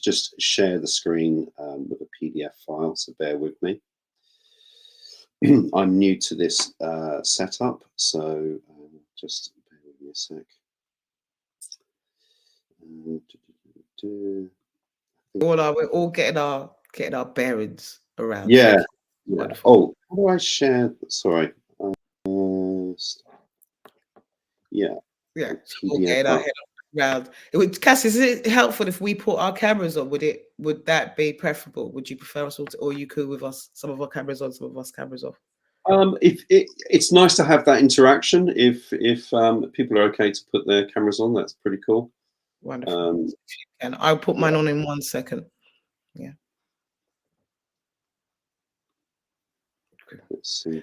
just share the screen with a PDF file, so bear with me. I'm new to this setup, so just bear with me a sec. We're all getting our bearings around. Yeah. Oh, how do I share? Sorry. Yeah. Yeah. We'll get our head around. Cassius, is it helpful if we put our cameras on? Would that be preferable? Would you prefer us all to, or you could with us, some of our cameras on, some of us cameras off? It's nice to have that interaction. If people are okay to put their cameras on, that's pretty cool. Wonderful. And I'll put mine on in 1 second. Yeah. Let's see.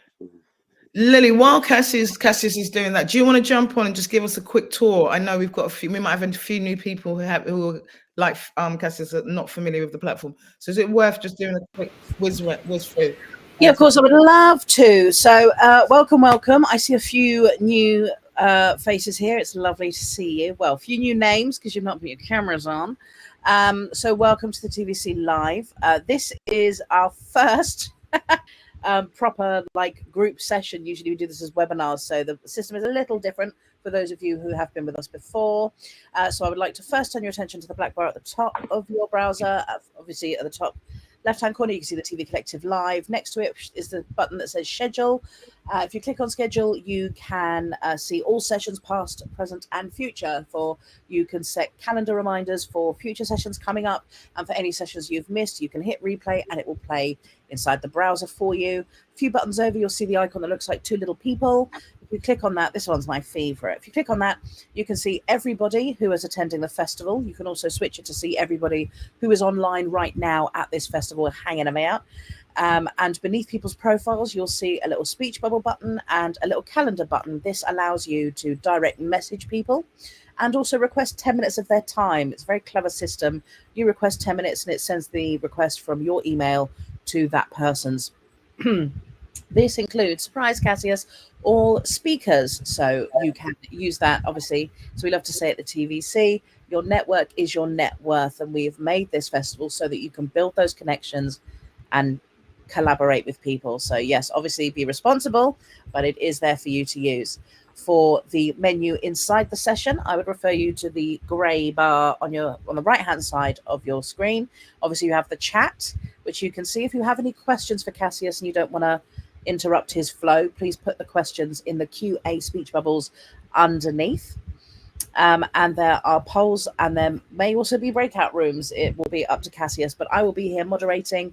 Lily, while Cassius is doing that, do you want to jump on and just give us a quick tour? I know we've got we might have a few new people who are like Cassius are not familiar with the platform. So is it worth just doing a quick whiz through? Yeah, of course, I would love to. So welcome. I see a few new faces here. It's lovely to see you. Well, a few new names because you've not put your cameras on. So welcome to the TVC Live. This is our first proper group session. Usually we do this as webinars, so the system is a little different for those of you who have been with us before. So I would like to first turn your attention to the black bar at the top of your browser. Obviously at the top left-hand corner, you can see the TV Collective Live. Next to it is the button that says Schedule. If you click on Schedule, you can see all sessions, past, present, and future. You can set calendar reminders for future sessions coming up, and for any sessions you've missed, you can hit replay, and it will play inside the browser for you. A few buttons over, you'll see the icon that looks like two little people. If you click on that, this one's my favorite. If you click on that, you can see everybody who is attending the festival. You can also switch it to see everybody who is online right now at this festival hanging them out. And beneath people's profiles, you'll see a little speech bubble button and a little calendar button. This allows you to direct message people and also request 10 minutes of their time. It's a very clever system. You request 10 minutes and it sends the request from your email to that person's. This includes, surprise Cassius, all speakers. So you can use that, obviously. So we love to say at the TVC, your network is your net worth. And we've made this festival so that you can build those connections and collaborate with people. So yes, obviously be responsible, but it is there for you to use. For the menu inside the session, I would refer you to the gray bar on the right hand side of your screen. Obviously you have the chat, which you can see. If you have any questions for Cassius and you don't want to interrupt his flow, please put the questions in the QA speech bubbles underneath. And there are polls, and there may also be breakout rooms. It will be up to Cassius, but I will be here moderating.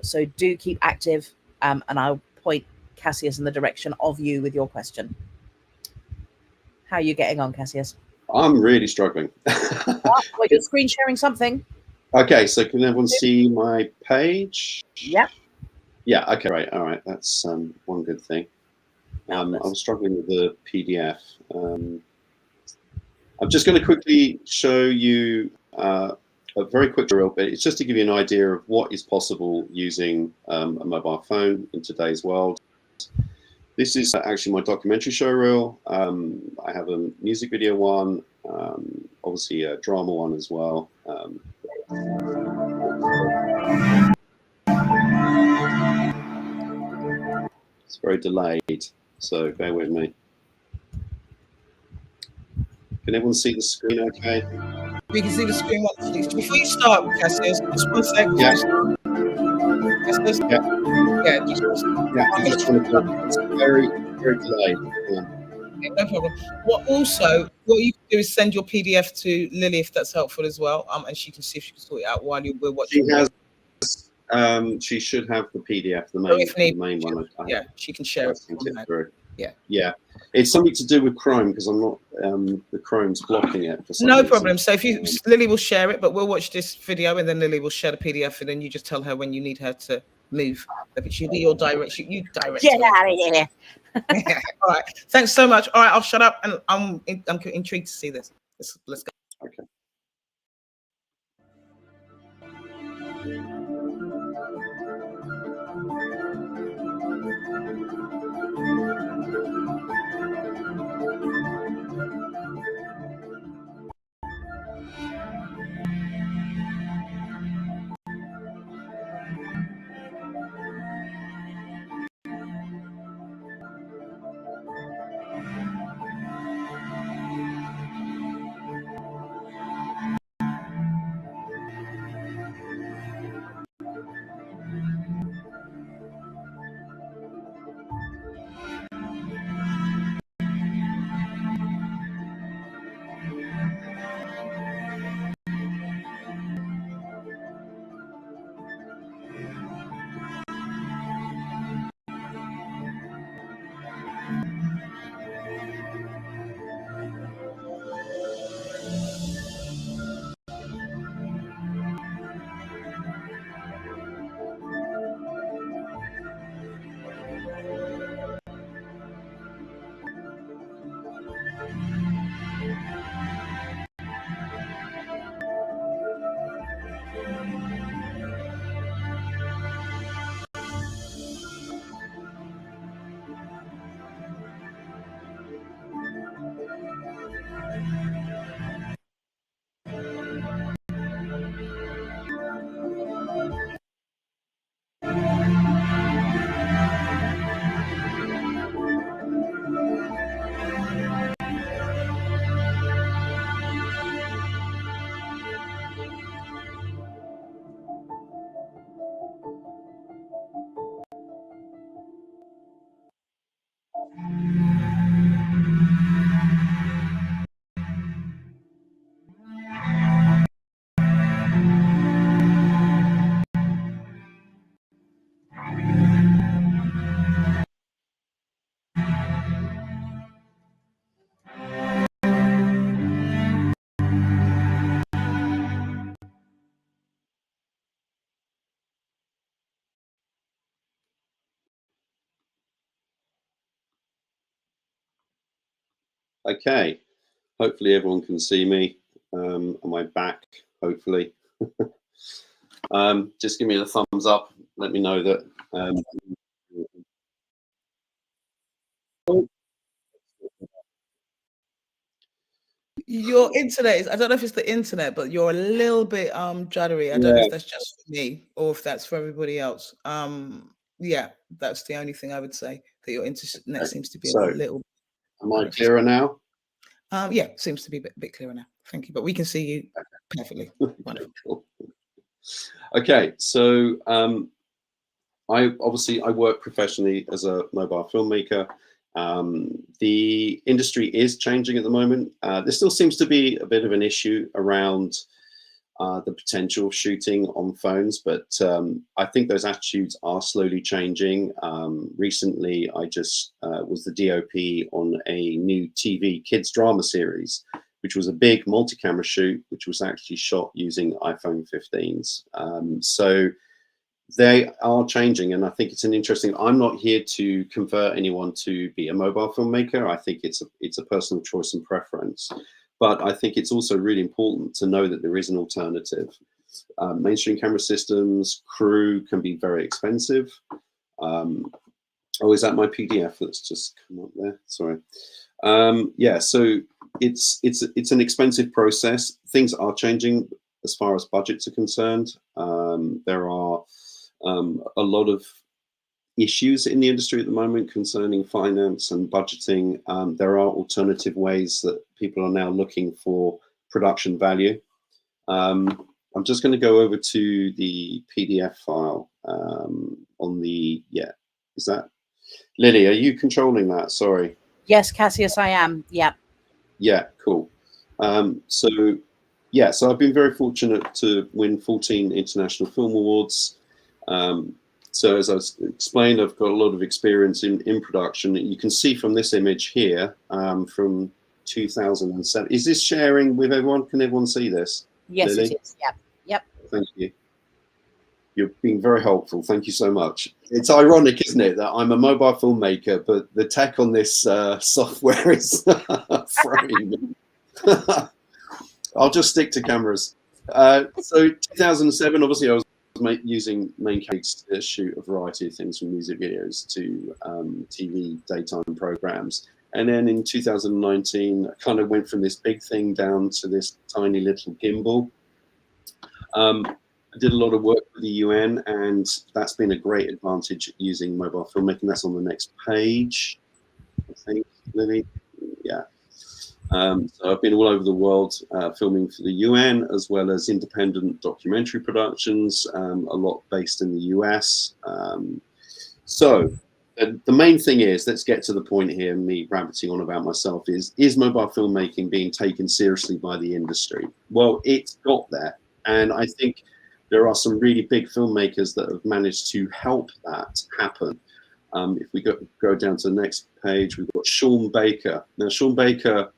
So do keep active, and I'll point Cassius in the direction of you with your question. How are you getting on, Cassius? I'm really struggling. Well, you're screen sharing something. Okay, so can everyone see my page? Yep. Yeah, okay, right, all right, that's one good thing. I was struggling with the PDF. I'm just going to quickly show you a very quick tutorial, but it's just to give you an idea of what is possible using a mobile phone in today's world. This is actually my documentary show reel. I have a music video one, obviously a drama one as well. It's very delayed, so bear with me. Can everyone see the screen okay? We can see the screen. Before you start, Cassius, just 1 second. Yeah. Cassius? Yeah. Yeah. It's very, very delayed. Yeah. No problem. What you can do is send your PDF to Lily if that's helpful as well, and she can see if she can sort it out while we're watching. She should have the PDF, the main one. Yeah, she can share it. Yeah. It's something to do with Chrome because I'm not. The Chrome's blocking it for some No reason. problem. So Lily will share it, but we'll watch this video and then Lily will share the PDF, and then you just tell her when you need her to move. She'll be your direction. You direct. Get out of here. All right. Thanks so much. All right, I'll shut up, and I'm intrigued to see this. Let's go. Okay. Okay, hopefully everyone can see me. Am I back? Hopefully. Just give me a thumbs up. Let me know that. Your internet is, I don't know if it's the internet, but you're a little bit juddery. I don't know Yeah, if that's just for me or if that's for everybody else. Yeah, that's the only thing I would say, that your internet okay. seems to be a So, little. am I clearer now? Yeah, seems to be a bit clearer now. Thank you, but we can see you perfectly. Wonderful. Cool. Okay, so I work professionally as a mobile filmmaker. The industry is changing at the moment. There still seems to be a bit of an issue around the potential of shooting on phones, but I think those attitudes are slowly changing. Recently, I just was the DOP on a new TV kids drama series, which was a big multi-camera shoot, which was actually shot using iPhone 15s. So they are changing, and I think it's an interesting. I'm not here to convert anyone to be a mobile filmmaker. I think it's a personal choice and preference, but I think it's also really important to know that there is an alternative. Mainstream camera systems, crew can be very expensive. Oh, is that my PDF that's just come up there? Sorry. Yeah, so it's an expensive process. Things are changing as far as budgets are concerned. There are a lot of issues in the industry at the moment concerning finance and budgeting. There are alternative ways that people are now looking for production value. I'm just going to go over to the PDF file on the, yeah, is that, Lily, are you controlling that? Sorry. Yes, Cassius, I am. Yeah. Yeah, cool. So I've been very fortunate to win 14 international film awards. So as I explained, I've got a lot of experience in production. You can see from this image here from 2007. Is this sharing with everyone? Can everyone see this? Yes, Lily? it is. Yep. Yep. Thank you. You're being very helpful. Thank you so much. It's ironic, isn't it, that I'm a mobile filmmaker, but the tech on this software is frame. I'll just stick to cameras. So 2007, obviously, I was using main cameras to shoot a variety of things, from music videos to TV daytime programs. And then in 2019, I kind of went from this big thing down to this tiny little gimbal. I did a lot of work with the UN, and that's been a great advantage using mobile filmmaking. That's on the next page, I think, Lily. Yeah. So I've been all over the world filming for the UN, as well as independent documentary productions, a lot based in the US. So the main thing is, let's get to the point here, me rabbiting on about myself, is mobile filmmaking being taken seriously by the industry? Well, it's got there. And I think there are some really big filmmakers that have managed to help that happen. If we go down to the next page, we've got Sean Baker. Now, Sean Baker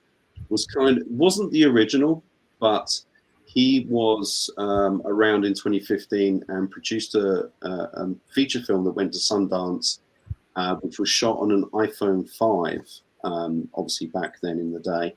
wasn't the original, but he was around in 2015 and produced a feature film that went to Sundance, which was shot on an iPhone 5, obviously back then in the day.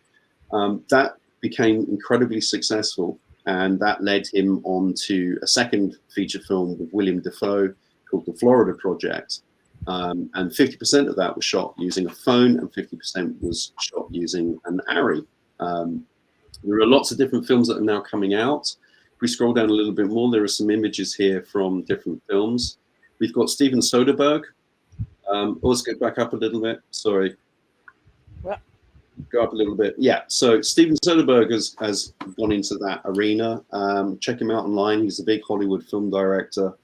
That became incredibly successful, and that led him on to a second feature film with William Dafoe called The Florida Project. And 50% of that was shot using a phone, and 50% was shot using an Arri. There are lots of different films that are now coming out. If we scroll down a little bit more, there are some images here from different films. We've got Steven Soderbergh. Let's go back up a little bit. Sorry. What? Go up a little bit. Yeah, so Steven Soderbergh has gone into that arena. Check him out online. He's a big Hollywood film director.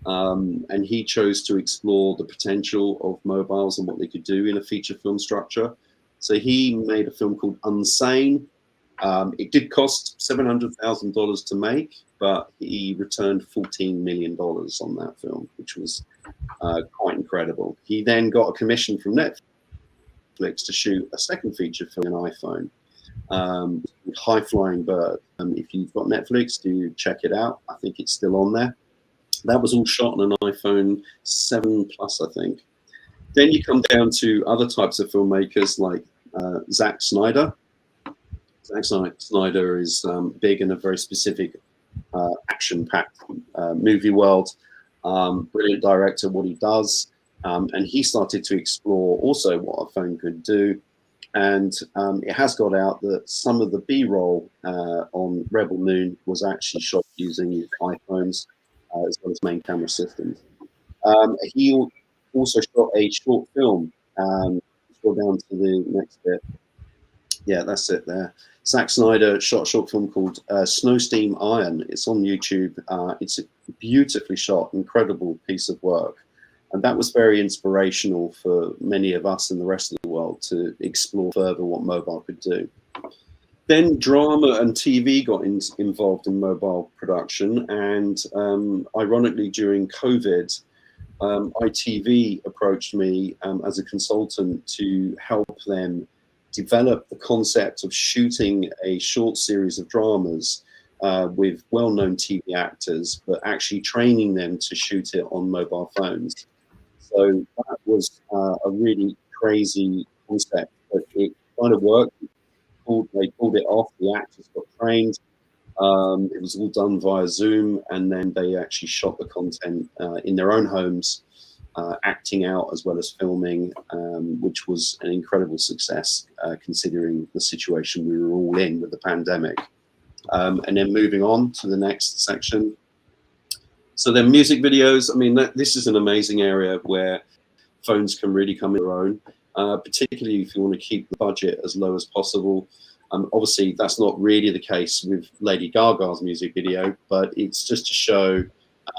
And he chose to explore the potential of mobiles and what they could do in a feature film structure. So he made a film called Unsane. It did cost $700,000 to make, but he returned $14 million on that film, which was quite incredible. He then got a commission from Netflix to shoot a second feature film on an iPhone, High Flying Bird. If you've got Netflix, do check it out. I think it's still on there. That was all shot on an iPhone 7 Plus, I think. Then you come down to other types of filmmakers like Zack Snyder. Zack Snyder is big in a very specific action-packed movie world. Brilliant director, what he does. And he started to explore also what a phone could do. And it has got out that some of the B-roll on Rebel Moon was actually shot using iPhones as well as main camera systems. He also shot a short film. Scroll down to the next bit. Yeah, that's it there. Zack Snyder shot a short film called Snow Steam Iron. It's on YouTube. It's a beautifully shot, incredible piece of work. And that was very inspirational for many of us in the rest of the world to explore further what mobile could do. Then drama and TV got involved in mobile production. And ironically, during COVID, ITV approached me as a consultant to help them develop the concept of shooting a short series of dramas with well-known TV actors, but actually training them to shoot it on mobile phones. So that was a really crazy concept, but it kind of worked. They pulled it off. The actors got trained. It was all done via Zoom, and then they actually shot the content in their own homes, acting out as well as filming, which was an incredible success considering the situation we were all in with the pandemic. And then moving on to the next section. So then music videos, I mean, this is an amazing area where phones can really come in their own, particularly if you want to keep the budget as low as possible. Obviously, that's not really the case with Lady Gaga's music video, but it's just to show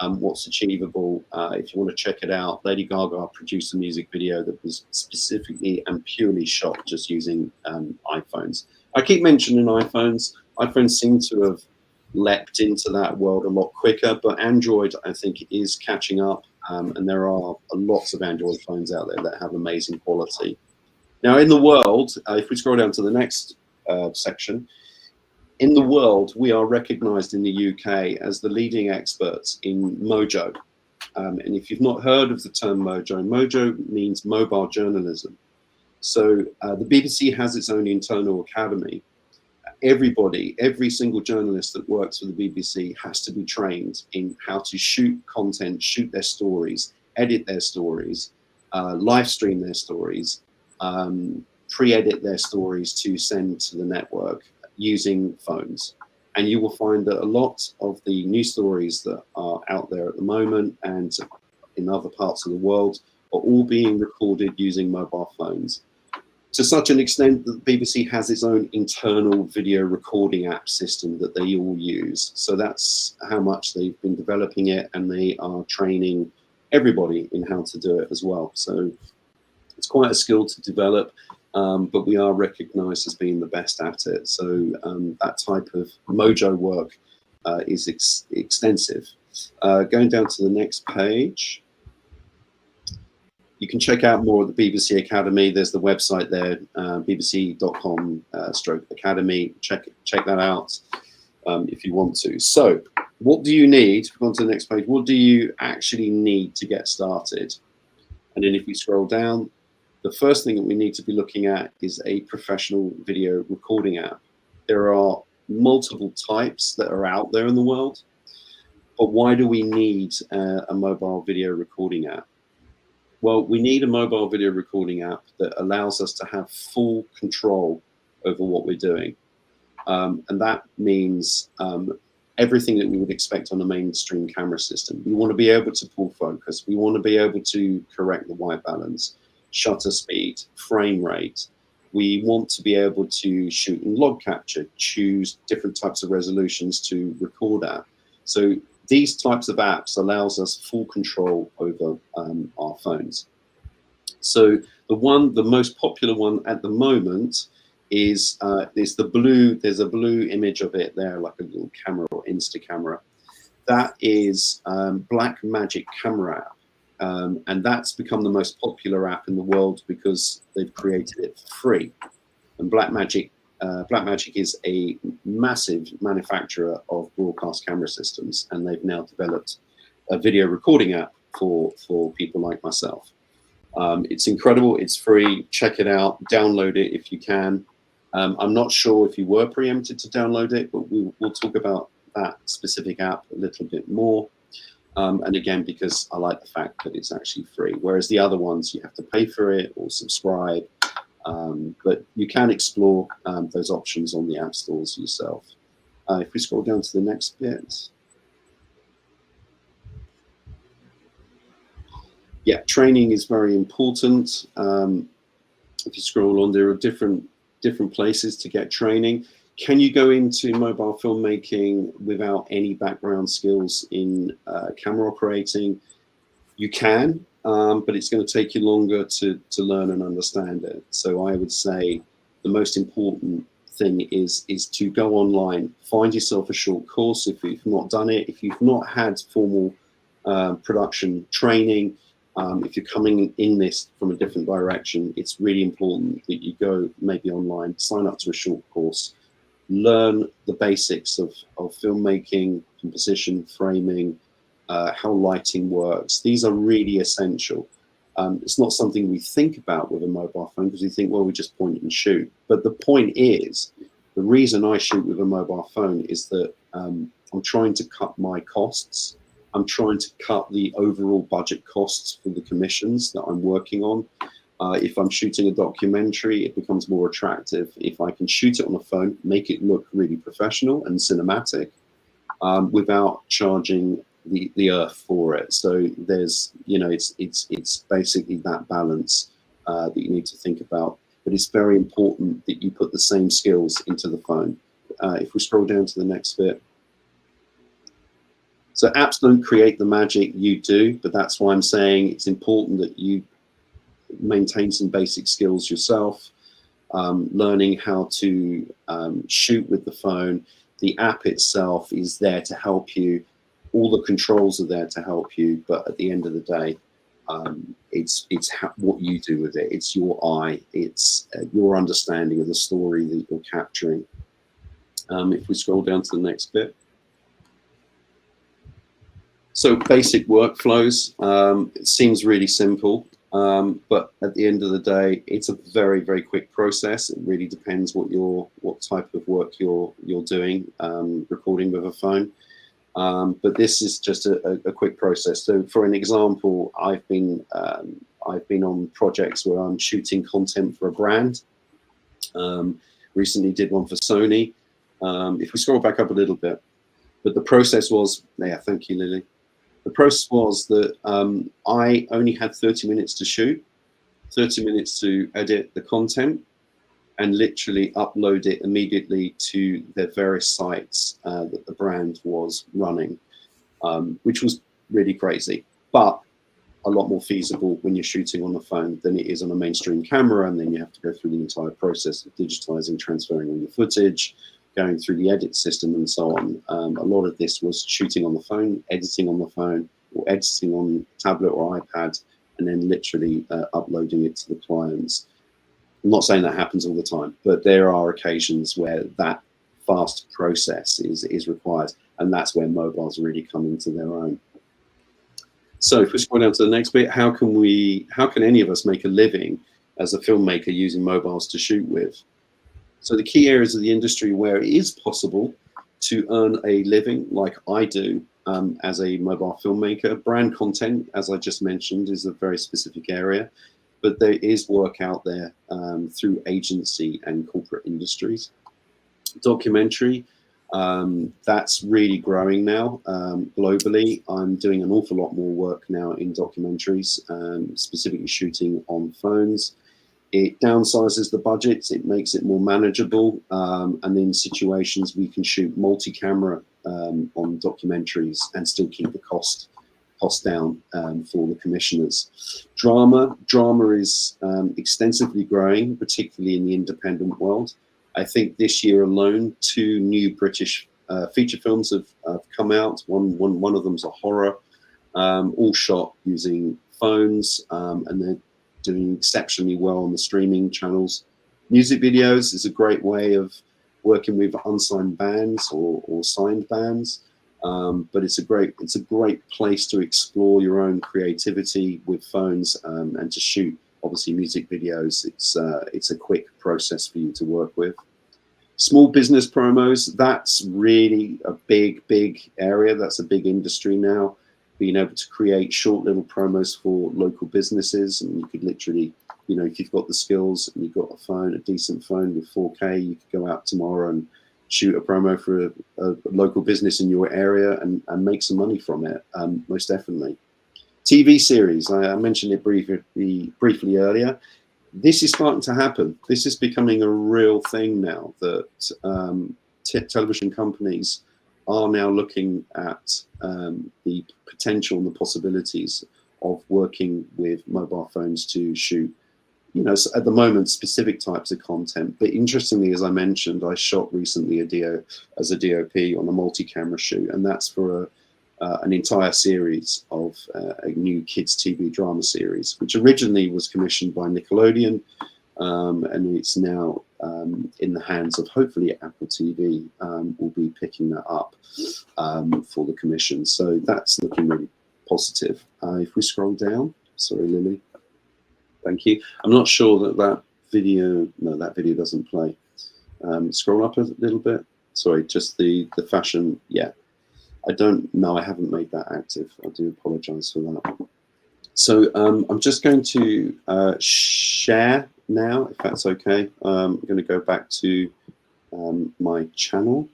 what's achievable. If you want to check it out, Lady Gaga produced a music video that was specifically and purely shot just using iPhones. I keep mentioning iPhones. iPhones seem to have leapt into that world a lot quicker, but Android, I think, is catching up, and there are lots of Android phones out there that have amazing quality. Now, in the world, if we scroll down to the next section, in the world, we are recognized in the UK as the leading experts in Mojo. And if you've not heard of the term Mojo, Mojo means mobile journalism. So the BBC has its own internal academy. Everybody, every single journalist that works for the BBC has to be trained in how to shoot content, shoot their stories, edit their stories, live stream their stories, pre-edit their stories to send to the network using phones. And you will find that a lot of the news stories that are out there at the moment and in other parts of the world are all being recorded using mobile phones. To such an extent that the BBC has its own internal video recording app system that they all use. So that's how much they've been developing it, and they are training everybody in how to do it as well. So it's quite a skill to develop, but we are recognized as being the best at it. So that type of Mojo work is extensive. Going down to the next page. You can check out more of the BBC Academy. There's the website there, bbc.com/academy. Check that out if you want to. So what do you need? On to the next page. What do you actually need to get started? And then if we scroll down, the first thing that we need to be looking at is a professional video recording app. There are multiple types that are out there in the world, but why do we need a mobile video recording app? Well, we need a mobile video recording app that allows us to have full control over what we're doing. And that means everything that we would expect on a mainstream camera system. We want to be able to pull focus. We want to be able to correct the white balance, shutter speed, frame rate. We want to be able to shoot in log capture, choose different types of resolutions to record at. So these types of apps allows us full control over our phones. So the most popular one at the moment is the blue. There's a blue image of it there, like a little camera or Insta camera. That is Blackmagic camera app, and that's become the most popular app in the world because they've created it for free. And Blackmagic is a massive manufacturer of broadcast camera systems, and they've now developed a video recording app for people like myself. It's incredible. It's free. Check it out. Download it if you can. I'm not sure if you were preempted to download it, but we'll talk about that specific app a little bit more. And again, because I like the fact that it's actually free, whereas the other ones you have to pay for it or subscribe. But you can explore those options on the app stores yourself. If we scroll down to the next bit. Yeah, training is very important. If you scroll on, there are different places to get training. Can you go into mobile filmmaking without any background skills in camera operating? You can, but it's going to take you longer to learn and understand it. So I would say the most important thing is to go online, find yourself a short course if you've not done it, if you've not had formal production training. If you're coming in this from a different direction, it's really important that you go maybe online, sign up to a short course, learn the basics of filmmaking, composition, framing, how lighting works. These are really essential. It's not something we think about with a mobile phone because we think, well, we just point and shoot. But the point is, the reason I shoot with a mobile phone is that I'm trying to cut my costs. I'm trying to cut the overall budget costs for the commissions that I'm working on. If I'm shooting a documentary, it becomes more attractive. If I can shoot it on a phone, make it look really professional and cinematic without charging the earth for it. So there's, it's basically that balance that you need to think about. But it's very important that you put the same skills into the phone. If we scroll down to the next bit. So apps don't create the magic, you do, but that's why I'm saying it's important that you maintain some basic skills yourself, learning how to shoot with the phone. The app itself is there to help you. All the controls are there to help you, but at the end of the day, it's what you do with it. It's your eye. It's your understanding of the story that you're capturing. If we scroll down to the next bit. So basic workflows, it seems really simple, but at the end of the day, it's a very, very quick process. It really depends what type of work you're doing, recording with a phone. But this is just a quick process. So for an example, I've been on projects where I'm shooting content for a brand. Recently did one for Sony. If we scroll back up a little bit, but the process was, yeah, thank you, Lily. The process was that I only had 30 minutes to shoot, 30 minutes to edit the content, and literally upload it immediately to their various sites that the brand was running, which was really crazy, but a lot more feasible when you're shooting on the phone than it is on a mainstream camera, and then you have to go through the entire process of digitizing, transferring all your footage, going through the edit system and so on. A lot of this was shooting on the phone, editing on the phone, or editing on tablet or iPad, and then literally uploading it to the clients. I'm not saying that happens all the time, but there are occasions where that fast process is required, and that's where mobiles really come into their own. So if we scroll down to the next bit, how can any of us make a living as a filmmaker using mobiles to shoot with? So the key areas of the industry where it is possible to earn a living, like I do as a mobile filmmaker, brand content, as I just mentioned, is a very specific area, but there is work out there through agency and corporate industries. Documentary, that's really growing now globally. I'm doing an awful lot more work now in documentaries, specifically shooting on phones. It downsizes the budgets, it makes it more manageable, and in situations we can shoot multi-camera on documentaries and still keep the cost down for the commissioners. Drama is extensively growing, particularly in the independent world. I think this year alone, 2 new British feature films have come out. One of them's a horror, all shot using phones, and they're doing exceptionally well on the streaming channels. Music videos is a great way of working with unsigned bands or signed bands. But it's a great place to explore your own creativity with phones, and to shoot obviously music videos. It's a quick process for you to work with. Small business promos, that's really a big area. That's a big industry now. Being able to create short little promos for local businesses, and you could literally, you know, if you've got the skills and you've got a phone, a decent phone with 4K, you could go out tomorrow and shoot a promo for a local business in your area and make some money from it. Most definitely. TV series, I mentioned it briefly earlier. This is starting to happen. This is becoming a real thing now, that television companies are now looking at the potential and the possibilities of working with mobile phones to shoot, you know, at the moment, specific types of content. But interestingly, as I mentioned, I shot recently as a DOP on a multi-camera shoot, and that's for an entire series of a new kids TV drama series, which originally was commissioned by Nickelodeon, and it's now in the hands of, hopefully, Apple TV will be picking that up for the commission. So that's looking really positive. If we scroll down, sorry, Lily. Thank you. I'm not sure that video, no, that video doesn't play. Scroll up a little bit. Sorry, just the fashion, yeah. I don't know, I haven't made that active. I do apologize for that. So I'm just going to share now, if that's okay. I'm going to go back to my channel.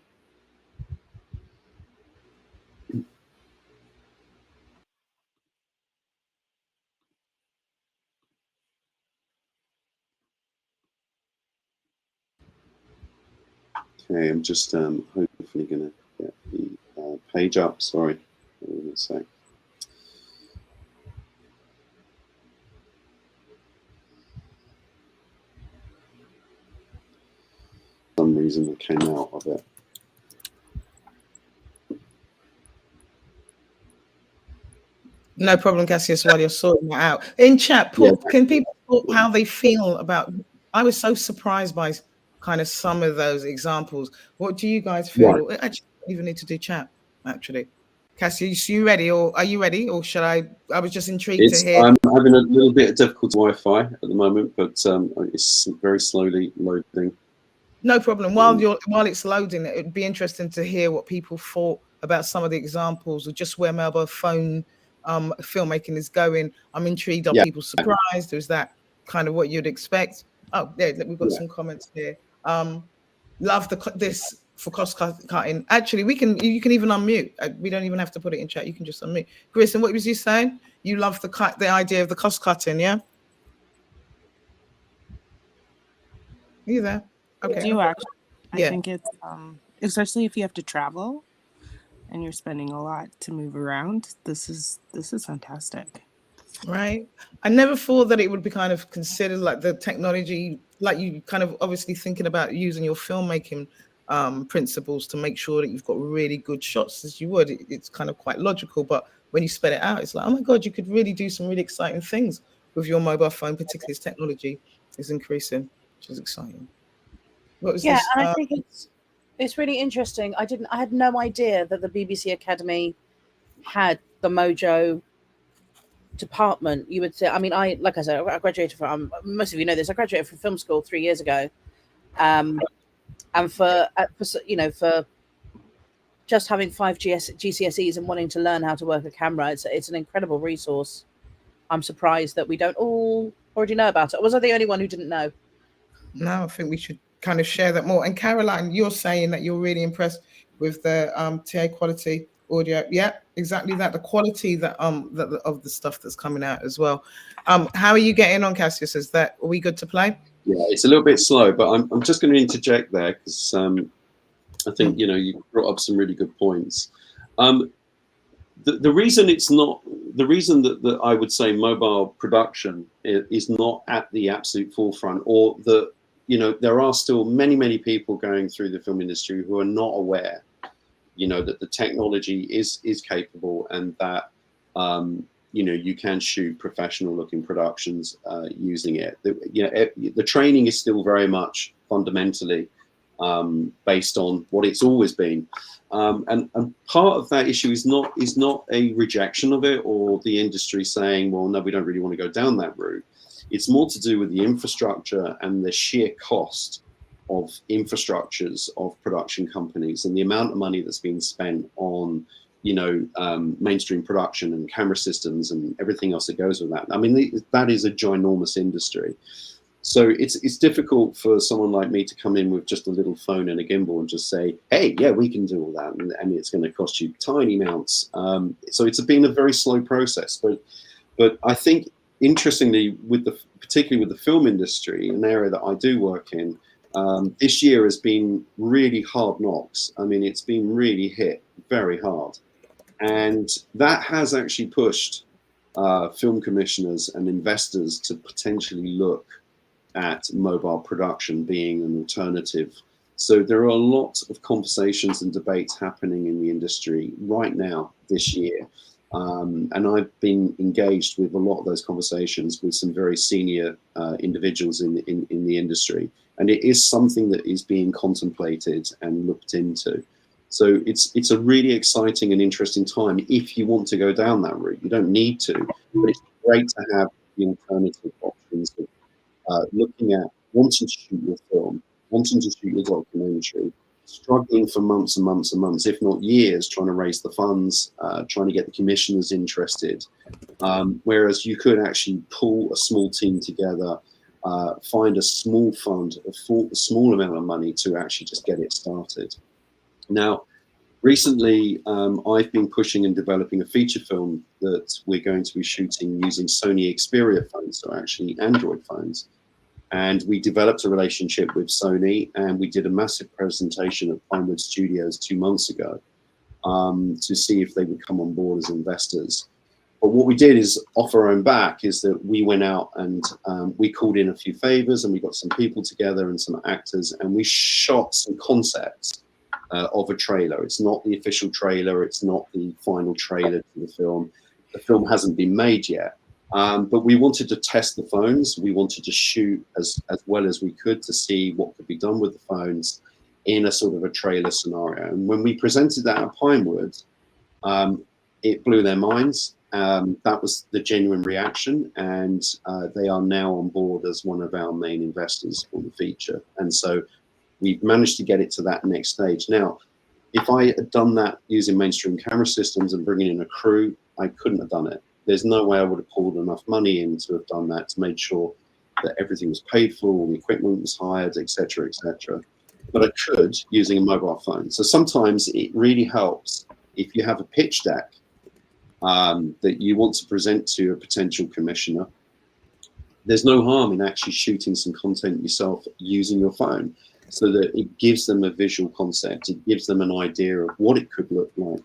Okay, I'm just hopefully going to get the page up. Sorry, hold on a sec. For some reason it came out of it. No problem, Cassius, while you're sorting that out. In chat, can people talk how they feel about, I was so surprised by kind of some of those examples. What do you guys feel? Right. Actually, I don't even need to do chat, actually. Cassius, you ready, or are you ready, or should I was just intrigued to hear. I'm having a little bit of difficulty with Wi-Fi at the moment, but it's very slowly loading. No problem. While it's loading, it would be interesting to hear what people thought about some of the examples of just where mobile phone filmmaking is going. I'm intrigued. Are people surprised? Is that kind of what you'd expect? Oh, there, we've got some comments here. Love this for cost cutting. Actually, you can even unmute. We don't even have to put it in chat. You can just unmute. Chris, and what was you saying? You love the idea of the cost cutting, yeah? Are you there? Okay. I do actually. I think it's especially if you have to travel and you're spending a lot to move around. This is fantastic. Right. I never thought that it would be kind of considered like the technology, like you kind of obviously thinking about using your filmmaking principles to make sure that you've got really good shots as you would. It's kind of quite logical, but when you spread it out, it's like, oh my God, you could really do some really exciting things with your mobile phone, particularly as technology is increasing, which is exciting. What was this? And I think it's really interesting. I had no idea that the BBC Academy had the Mojo department. You would say, I mean, like I said, I graduated from, most of you know this, I graduated from film school 3 years ago. And for just having 5 GCSEs and wanting to learn how to work a camera, it's an incredible resource. I'm surprised that we don't all already know about it. Was I the only one who didn't know? No, I think we should kind of share that more. And Caroline, you're saying that you're really impressed with the TA quality audio. Yeah, exactly that. The quality that of the stuff that's coming out as well. How are you getting on, Cassius? Are we good to play? Yeah, it's a little bit slow, but I'm just going to interject there because I think you brought up some really good points. The reason that I would say mobile production is not at the absolute forefront, or that there are still many people going through the film industry who are not aware, that the technology is capable, and that you can shoot professional looking productions using it. The training is still very much fundamentally based on what it's always been. And part of that issue is not a rejection of it or the industry saying, well, no, we don't really want to go down that route. It's more to do with the infrastructure and the sheer cost of infrastructures of production companies and the amount of money that's being spent on, mainstream production and camera systems and everything else that goes with that. I mean, that is a ginormous industry. So it's difficult for someone like me to come in with just a little phone and a gimbal and just say, hey, yeah, we can do all that. And it's going to cost you tiny amounts. So it's been a very slow process. But I think, interestingly, particularly with the film industry, an area that I do work in, this year has been really hard knocks. I mean, it's been really hit very hard. And that has actually pushed film commissioners and investors to potentially look at mobile production being an alternative. So there are a lot of conversations and debates happening in the industry right now this year. And I've been engaged with a lot of those conversations with some very senior individuals in the industry. And it is something that is being contemplated and looked into. So it's a really exciting and interesting time if you want to go down that route. You don't need to, but it's great to have the alternative options of looking at wanting to shoot your film, wanting to shoot your documentary, struggling for months and months and months, if not years, trying to raise the funds, trying to get the commissioners interested. Whereas you could actually pull a small team together, find a small fund, a small amount of money to actually just get it started. Now, recently, I've been pushing and developing a feature film that we're going to be shooting using Sony Xperia phones, so actually Android phones. And we developed a relationship with Sony, and we did a massive presentation at Pinewood Studios 2 months ago to see if they would come on board as investors. But what we did is, off our own back, is that we went out and we called in a few favors, and we got some people together and some actors, and we shot some concepts of a trailer. It's not the official trailer. It's not the final trailer to the film. The film hasn't been made yet. But we wanted to test the phones. We wanted to shoot as well as we could to see what could be done with the phones in a sort of a trailer scenario. And when we presented that at Pinewood, it blew their minds. That was the genuine reaction. And they are now on board as one of our main investors for the feature. And so we've managed to get it to that next stage. Now, if I had done that using mainstream camera systems and bringing in a crew, I couldn't have done it. There's no way I would have pulled enough money in to have done that, to make sure that everything was paid for, all the equipment was hired, etc., etc. But I could using a mobile phone. So sometimes it really helps if you have a pitch deck that you want to present to a potential commissioner. There's no harm in actually shooting some content yourself using your phone, so that it gives them a visual concept. It gives them an idea of what it could look like,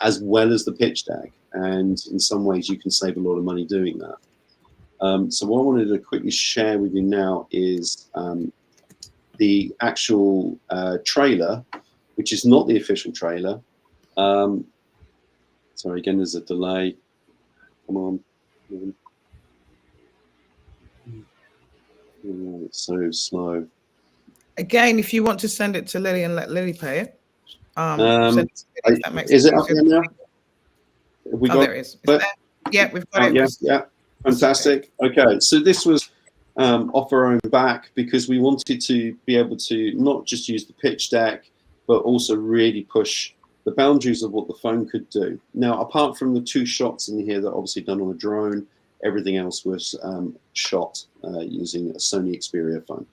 as well as the pitch deck. And in some ways, you can save a lot of money doing that. So what I wanted to quickly share with you now is the actual trailer, which is not the official trailer. Sorry, again, there's a delay. Come on. Oh, it's so slow. Again, if you want to send it to Lily and let Lily pay it. Is it up there now? Have we got there it is. Yeah, we've got it. Yeah, fantastic. Okay, so this was off our own back because we wanted to be able to not just use the pitch deck, but also really push the boundaries of what the phone could do. Now, apart from the 2 shots in here that are obviously done on a drone, everything else was shot using a Sony Xperia phone.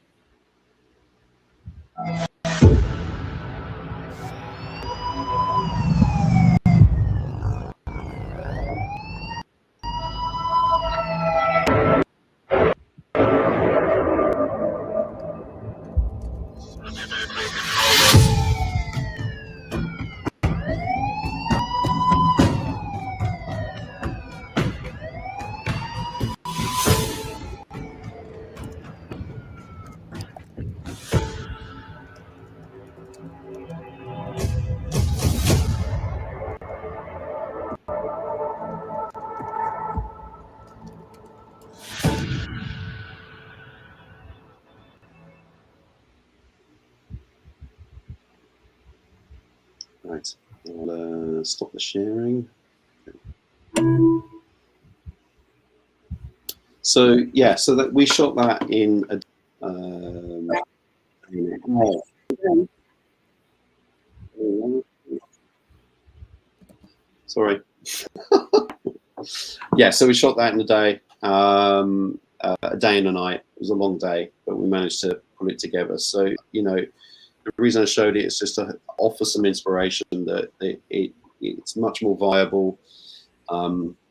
Stop the sharing. So yeah, so that we shot that in a sorry. Yeah, so we shot that in a day and a night. It was a long day, but we managed to pull it together. So, you know, the reason I showed it is just to offer some inspiration that it's much more viable.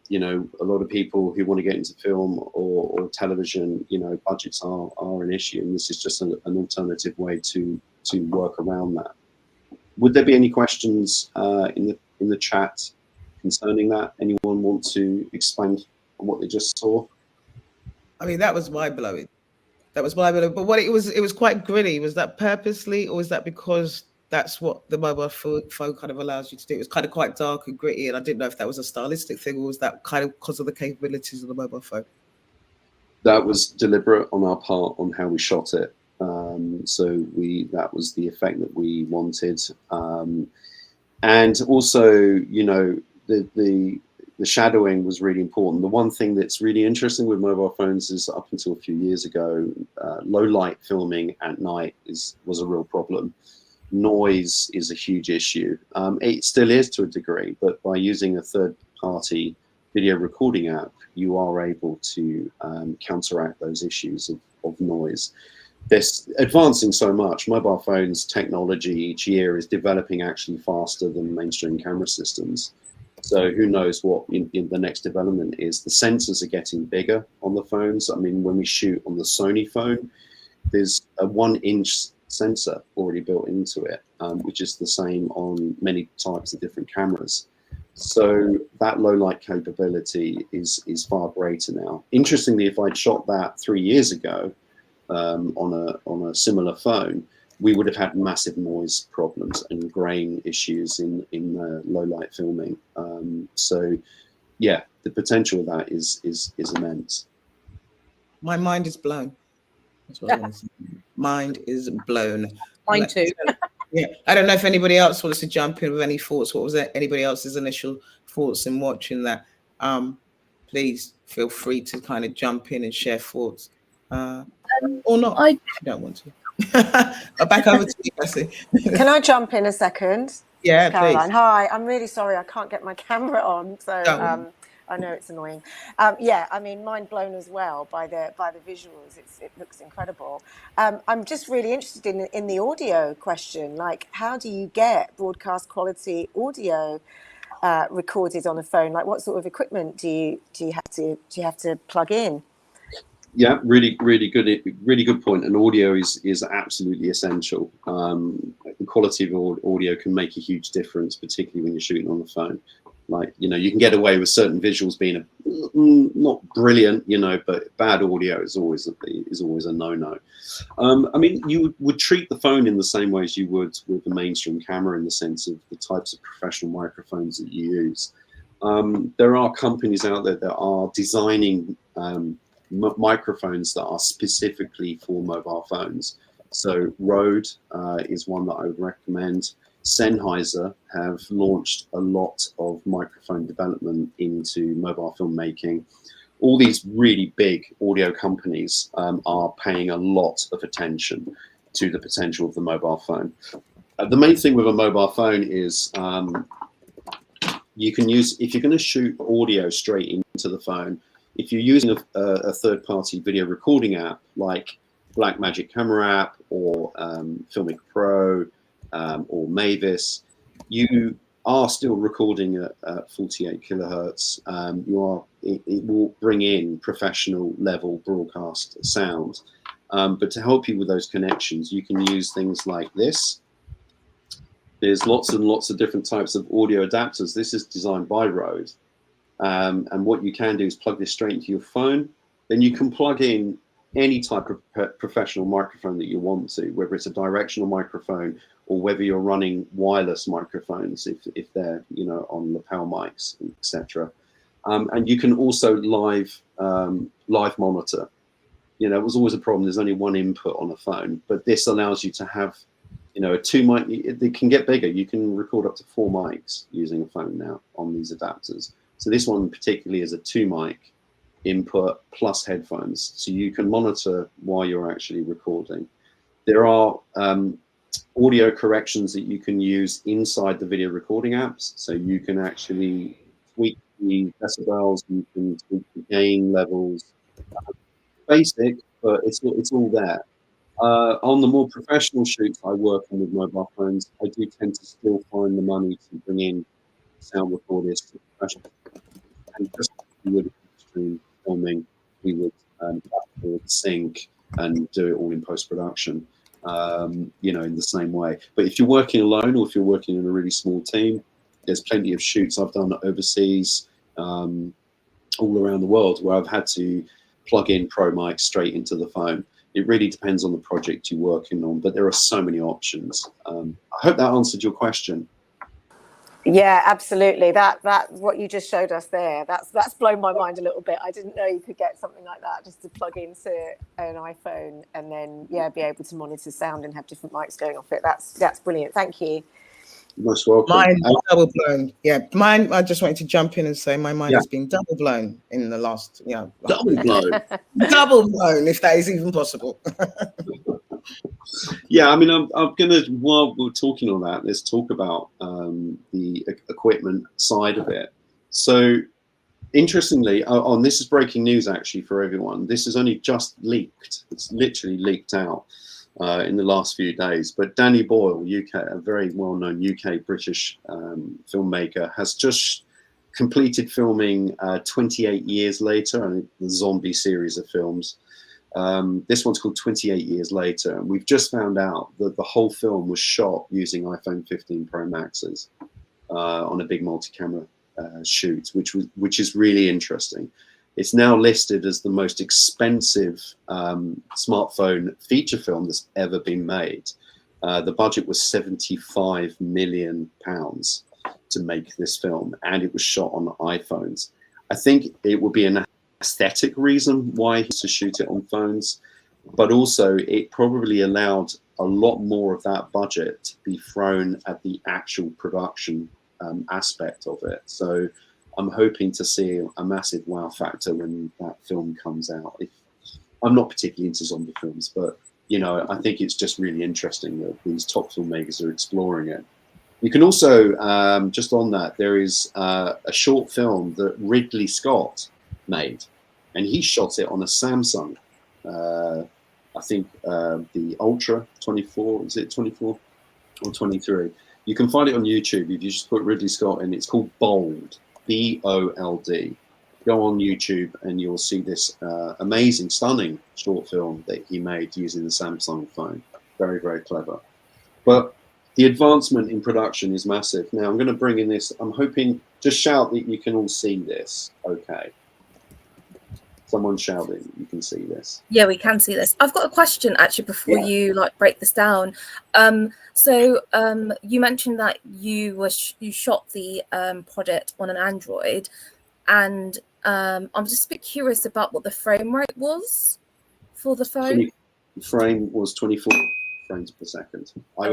You know, a lot of people who want to get into film or television, you know, budgets are an issue, and this is just an alternative way to work around that. Would there be any questions in the chat concerning that? Anyone want to expand on what they just saw? I mean, that was mind-blowing. That was mind-blowing. But what it was quite gritty. Was that purposely, or was that because that's what the mobile phone kind of allows you to do? It was kind of quite dark and gritty, and I didn't know if that was a stylistic thing, or was that kind of because of the capabilities of the mobile phone? That was deliberate on our part on how we shot it. So that was the effect that we wanted. And also, you know, the shadowing was really important. The one thing that's really interesting with mobile phones is up until a few years ago, low light filming at night was a real problem. Noise is a huge issue. It still is to a degree, but by using a third-party video recording app, you are able to counteract those issues of noise. This advancing so much. Mobile phones technology each year is developing actually faster than mainstream camera systems. So who knows what in the next development is. The sensors are getting bigger on the phones. I mean, when we shoot on the Sony phone, there's a 1-inch sensor already built into it, which is the same on many types of different cameras. So that low light capability is far greater now. Interestingly, if I'd shot that 3 years ago on a similar phone, we would have had massive noise problems and grain issues in low light filming. So yeah, the potential of that is immense. My mind is blown. That's what I want to say. Mind is blown. Mine too. Yeah, I don't know if anybody else wants to jump in with any thoughts. What was anybody else's initial thoughts in watching that? Please feel free to kind of jump in and share thoughts, or not. If you don't want to. Back over to you, Cassie. Can I jump in a second? Yeah, Caroline. please. Hi, I'm really sorry I can't get my camera on, so I know it's annoying. Yeah, I mean, mind blown as well by the visuals. It looks incredible. I'm just really interested in the audio question. Like, how do you get broadcast quality audio recorded on a phone? Like, what sort of equipment do you have to plug in? Yeah, really good point. And audio is absolutely essential. The quality of audio can make a huge difference, particularly when you're shooting on the phone. Like, you know, you can get away with certain visuals being not brilliant, you know, but bad audio is always a no-no. I mean, you would treat the phone in the same way as you would with the mainstream camera, in the sense of the types of professional microphones that you use. There are companies out there that are designing microphones that are specifically for mobile phones. So Rode is one that I would recommend. Sennheiser have launched a lot of microphone development into mobile filmmaking. All these really big audio companies are paying a lot of attention to the potential of the mobile phone. The main thing with a mobile phone is you can use, if you're going to shoot audio straight into the phone, if you're using a third-party video recording app like Blackmagic Camera app or Filmmaker Pro or Mavis, you are still recording at 48 kilohertz. It will bring in professional level broadcast sound. But to help you with those connections, you can use things like this. There's lots and lots of different types of audio adapters. This is designed by Rode. And what you can do is plug this straight into your phone. Then you can plug in any type of professional microphone that you want to, whether it's a directional microphone or whether you're running wireless microphones if they're, you know, on lapel mics, etc. And you can also live monitor. You know, it was always a problem. There's only one input on a phone, but this allows you to have you know, a 2 mic, they can get bigger. You can record up to 4 mics using a phone now on these adapters. So this one particularly is a 2 mic input plus headphones, so you can monitor while you're actually recording. There are audio corrections that you can use inside the video recording apps, so you can actually tweak the decibels, you can tweak the gain levels. Basic, but it's all there. On the more professional shoots I work on with mobile phones, I do tend to still find the money to bring in sound recorders to professional. And just like we would stream filming, we would sync and do it all in post-production, you know, in the same way. But if you're working alone or if you're working in a really small team, there's plenty of shoots I've done overseas, all around the world, where I've had to plug in Pro mics straight into the phone. It really depends on the project you're working on, but there are so many options. I hope that answered your question. Yeah, absolutely. That what you just showed us there, that's blown my mind a little bit. I didn't know you could get something like that just to plug into an iPhone and then be able to monitor sound and have different mics going off it. That's brilliant. Thank you. Most welcome. Mine double blown. Yeah, mine. I just wanted to jump in and say my mind has been double blown in the last. Double blown. Double blown, if that is even possible. Yeah, I mean, I'm gonna, while we're talking on that, let's talk about the equipment side of it. So, interestingly, this is breaking news actually for everyone. This is only just leaked. It's literally leaked out in the last few days. But Danny Boyle, UK, a very well-known UK British filmmaker, has just completed filming 28 years later, and the zombie series of films. This one's called 28 Years Later, and we've just found out that the whole film was shot using iPhone 15 Pro Maxes on a big multi-camera shoot, which is really interesting. It's now listed as the most expensive smartphone feature film that's ever been made. The budget was £75 million to make this film, and it was shot on iPhones. I think it would be an aesthetic reason why he used to shoot it on phones, but also it probably allowed a lot more of that budget to be thrown at the actual production aspect of it. So I'm hoping to see a massive wow factor when that film comes out. I'm not particularly into zombie films, but you know, I think it's just really interesting that these top filmmakers are exploring it. You can also, just on that, there is a short film that Ridley Scott made, and he shot it on a Samsung. I think the Ultra 24, is it 24 or 23? You can find it on YouTube if you just put Ridley Scott in. It's called Bold, B-O-L-D. Go on YouTube and you'll see this amazing, stunning short film that he made using the Samsung phone. Very, very clever. But the advancement in production is massive. Now I'm going to bring in this. I'm hoping, just shout that you can all see this. Okay. Someone shout that you can see this. Yeah, we can see this. I've got a question actually before you break this down. So you mentioned that you shot the project on an Android, and I'm just a bit curious about what the frame rate was for the phone. The frame was 24 frames per second. I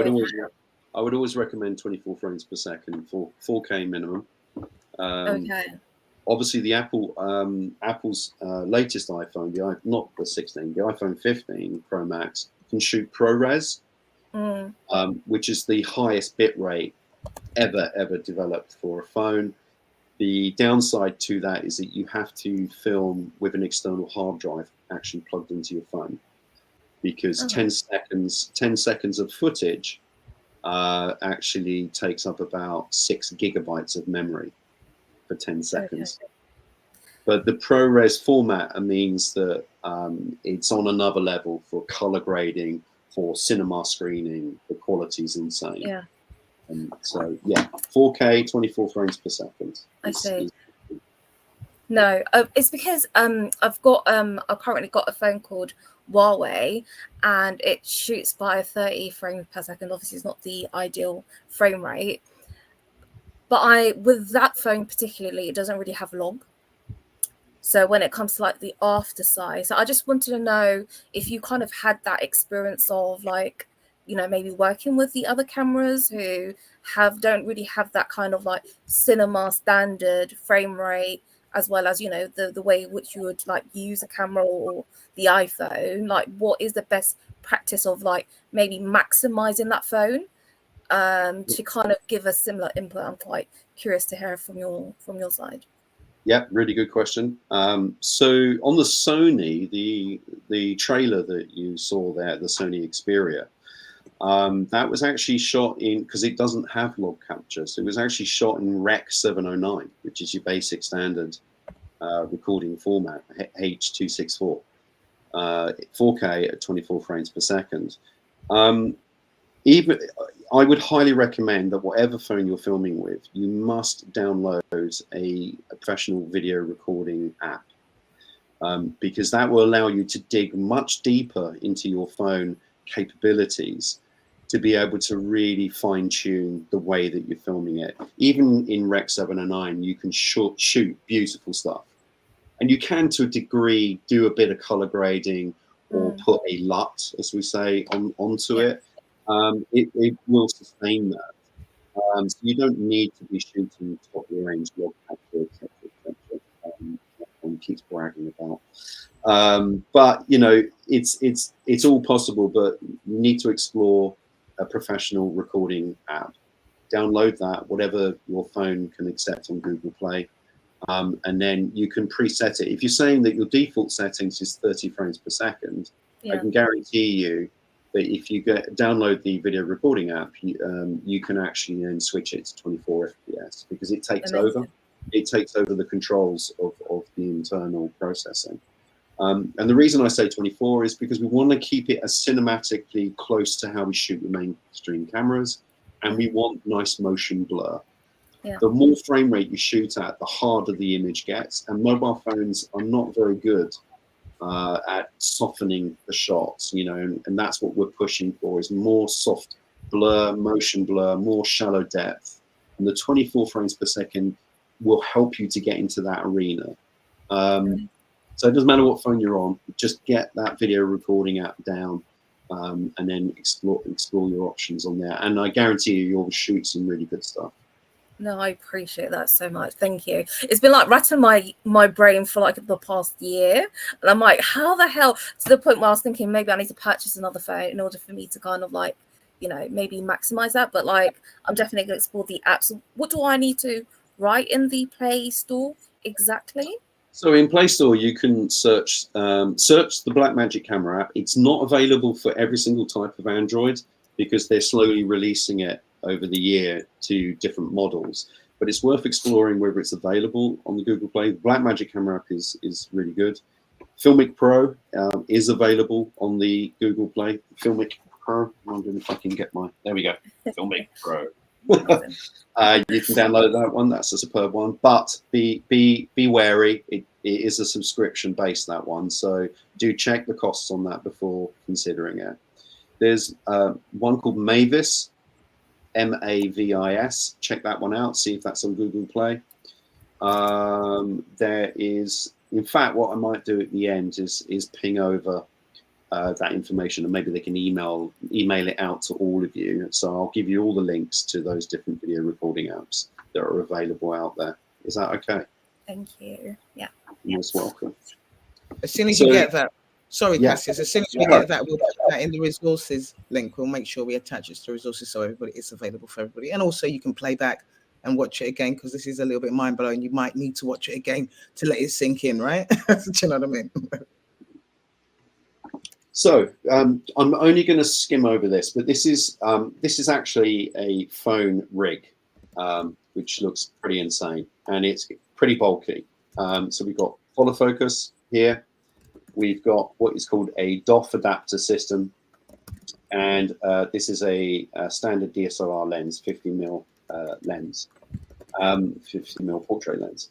would always recommend 24 frames per second for 4K minimum. Okay. Obviously, the Apple's latest iPhone, not the 16, the iPhone 15 Pro Max can shoot ProRes, which is the highest bit rate ever developed for a phone. The downside to that is that you have to film with an external hard drive actually plugged into your phone, because 10 seconds of footage actually takes up about 6 gigabytes of memory for 10 seconds. Okay. But the ProRes format means that it's on another level for color grading, for cinema screening. The quality's insane. Yeah. So yeah, 4K, 24 frames per second. I see. No, it's because I've currently got a phone called Huawei, and it shoots by 30 frames per second. Obviously, it's not the ideal frame rate, but with that phone particularly, it doesn't really have log. So when it comes to the after size, so I just wanted to know if you kind of had that experience of you know, maybe working with the other cameras who don't really have that kind of like cinema standard frame rate, as well as, you know, the way in which you would like use a camera or the iPhone? Like, what is the best practice of like maybe maximizing that phone to kind of give a similar input? I'm quite curious to hear from your side. Yeah, really good question. So on the Sony, the trailer that you saw there, the Sony Xperia, that was actually shot in, because it doesn't have log capture, so it was actually shot in Rec 709, which is your basic standard recording format, H.264, 4K at 24 frames per second. Even I would highly recommend that whatever phone you're filming with, you must download a professional video recording app, because that will allow you to dig much deeper into your phone capabilities to be able to really fine tune the way that you're filming it. Even in Rec 709, you can shoot beautiful stuff. And you can, to a degree, do a bit of color grading or put a LUT, as we say, onto it. It will sustain that. So you don't need to be shooting top range log capture, etc. Keeps bragging about. But you know, it's all possible, but you need to explore a professional recording app. Download that, whatever your phone can accept on Google Play, and then you can preset it. If you're saying that your default settings is 30 frames per second, I can guarantee you that if you download the video recording app, you can actually then switch it to 24 FPS, because it takes over. It takes over the controls of the internal processing. And the reason I say 24 is because we want to keep it as cinematically close to how we shoot with mainstream cameras, and we want nice motion blur. The more frame rate you shoot at, the harder the image gets, and mobile phones are not very good at softening the shots, you know, and that's what we're pushing for, is more soft blur, motion blur, more shallow depth, and the 24 frames per second will help you to get into that arena. So it doesn't matter what phone you're on, just get that video recording app down, and then explore your options on there. And I guarantee you'll shoot some really good stuff. No, I appreciate that so much. Thank you. It's been like rattling my brain for like the past year. And I'm like, how the hell? To the point where I was thinking maybe I need to purchase another phone in order for me to kind of like, you know, maybe maximize that. But like, I'm definitely going to explore the apps. What do I need to write in the Play Store exactly? So in Play Store, you can search the Blackmagic camera app. It's not available for every single type of Android, because they're slowly releasing it over the year to different models. But it's worth exploring whether it's available on the Google Play. The Blackmagic camera app is really good. Filmmaker Pro is available on the Google Play. Filmmaker Pro. I'm wondering if I can get there we go. Filmmaker Pro. You can download that one. That's a superb one. But be wary. It is a subscription based, that one. So do check the costs on that before considering it. There's one called Mavis, Mavis. Check that one out. See if that's on Google Play. There is, in fact, what I might do at the end is ping over that information, and maybe they can email it out to all of you. So I'll give you all the links to those different video recording apps that are available out there. Is that okay? Thank you. Yeah. You're most welcome. As soon as you get that, sorry, Cassius, as soon as we get that, we'll put that in the resources link. We'll make sure we attach it to resources so it's available for everybody. And also you can play back and watch it again, because this is a little bit mind blowing. You might need to watch it again to let it sink in, right? Do you know what I mean? So I'm only going to skim over this, but this is actually a phone rig, which looks pretty insane, and it's pretty bulky. So we've got follow focus here. We've got what is called a DOF adapter system, and this is a standard DSLR lens, 50mm lens, 50mm portrait lens,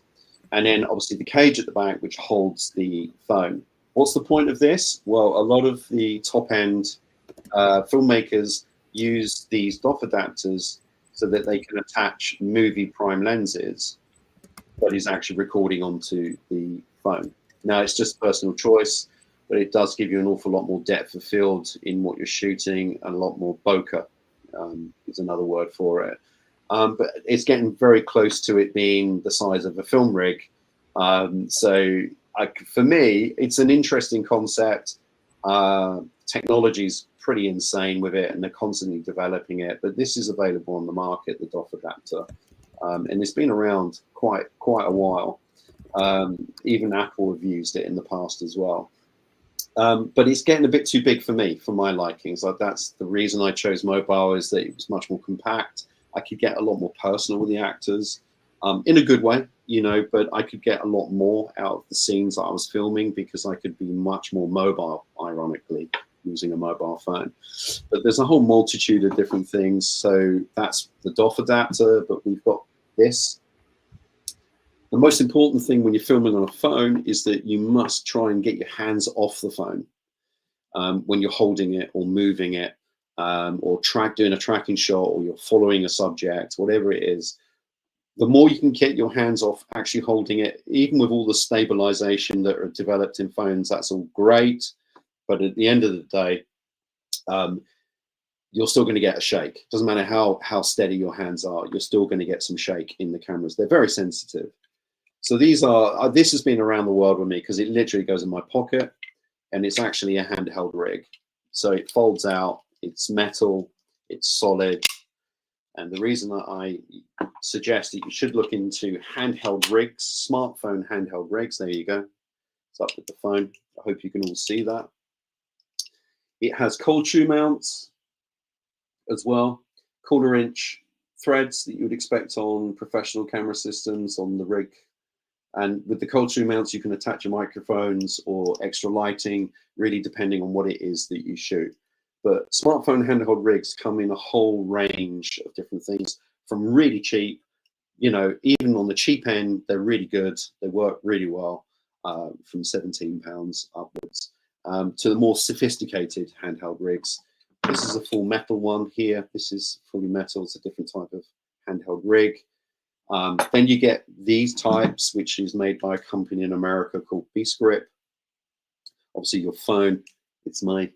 and then obviously the cage at the back, which holds the phone. What's the point of this? Well, a lot of the top-end filmmakers use these DOF adapters so that they can attach movie prime lenses that is actually recording onto the phone. Now, it's just personal choice. but it does give you an awful lot more depth of field in what you're shooting, and a lot more bokeh is another word for it. But it's getting very close to it being the size of a film rig. So for me, it's an interesting concept. Technology's pretty insane with it, and they're constantly developing it. But this is available on the market, the DOF adapter, and it's been around quite a while. Even Apple have used it in the past as well. But it's getting a bit too big for me, for my likings. Like, that's the reason I chose mobile, is that it was much more compact. I could get a lot more personal with the actors, in a good way, you know, but I could get a lot more out of the scenes that I was filming because I could be much more mobile, ironically, using a mobile phone. But there's a whole multitude of different things. So that's the DOF adapter, but we've got this. The most important thing when you're filming on a phone is that you must try and get your hands off the phone when you're holding it or moving it, or doing a tracking shot, or you're following a subject, whatever it is. The more you can get your hands off actually holding it, even with all the stabilization that are developed in phones, that's all great. But at the end of the day, you're still going to get a shake. Doesn't matter how steady your hands are, you're still going to get some shake in the cameras. They're very sensitive. So this has been around the world with me because it literally goes in my pocket, and it's actually a handheld rig. So it folds out, it's metal, it's solid. And the reason that I suggest that you should look into handheld rigs, smartphone handheld rigs, there you go. It's up with the phone. I hope you can all see that. It has cold shoe mounts as well, 1/4 inch threads that you would expect on professional camera systems on the rig. And with the cold shoe mounts, you can attach your microphones or extra lighting, really depending on what it is that you shoot. But smartphone handheld rigs come in a whole range of different things, from really cheap, you know, even on the cheap end, they're really good. They work really well, from £17 upwards, to the more sophisticated handheld rigs. This is a full metal one here. This is fully metal. It's a different type of handheld rig. Then you get these types, which is made by a company in America called Beast Grip. Obviously, your phone, it's my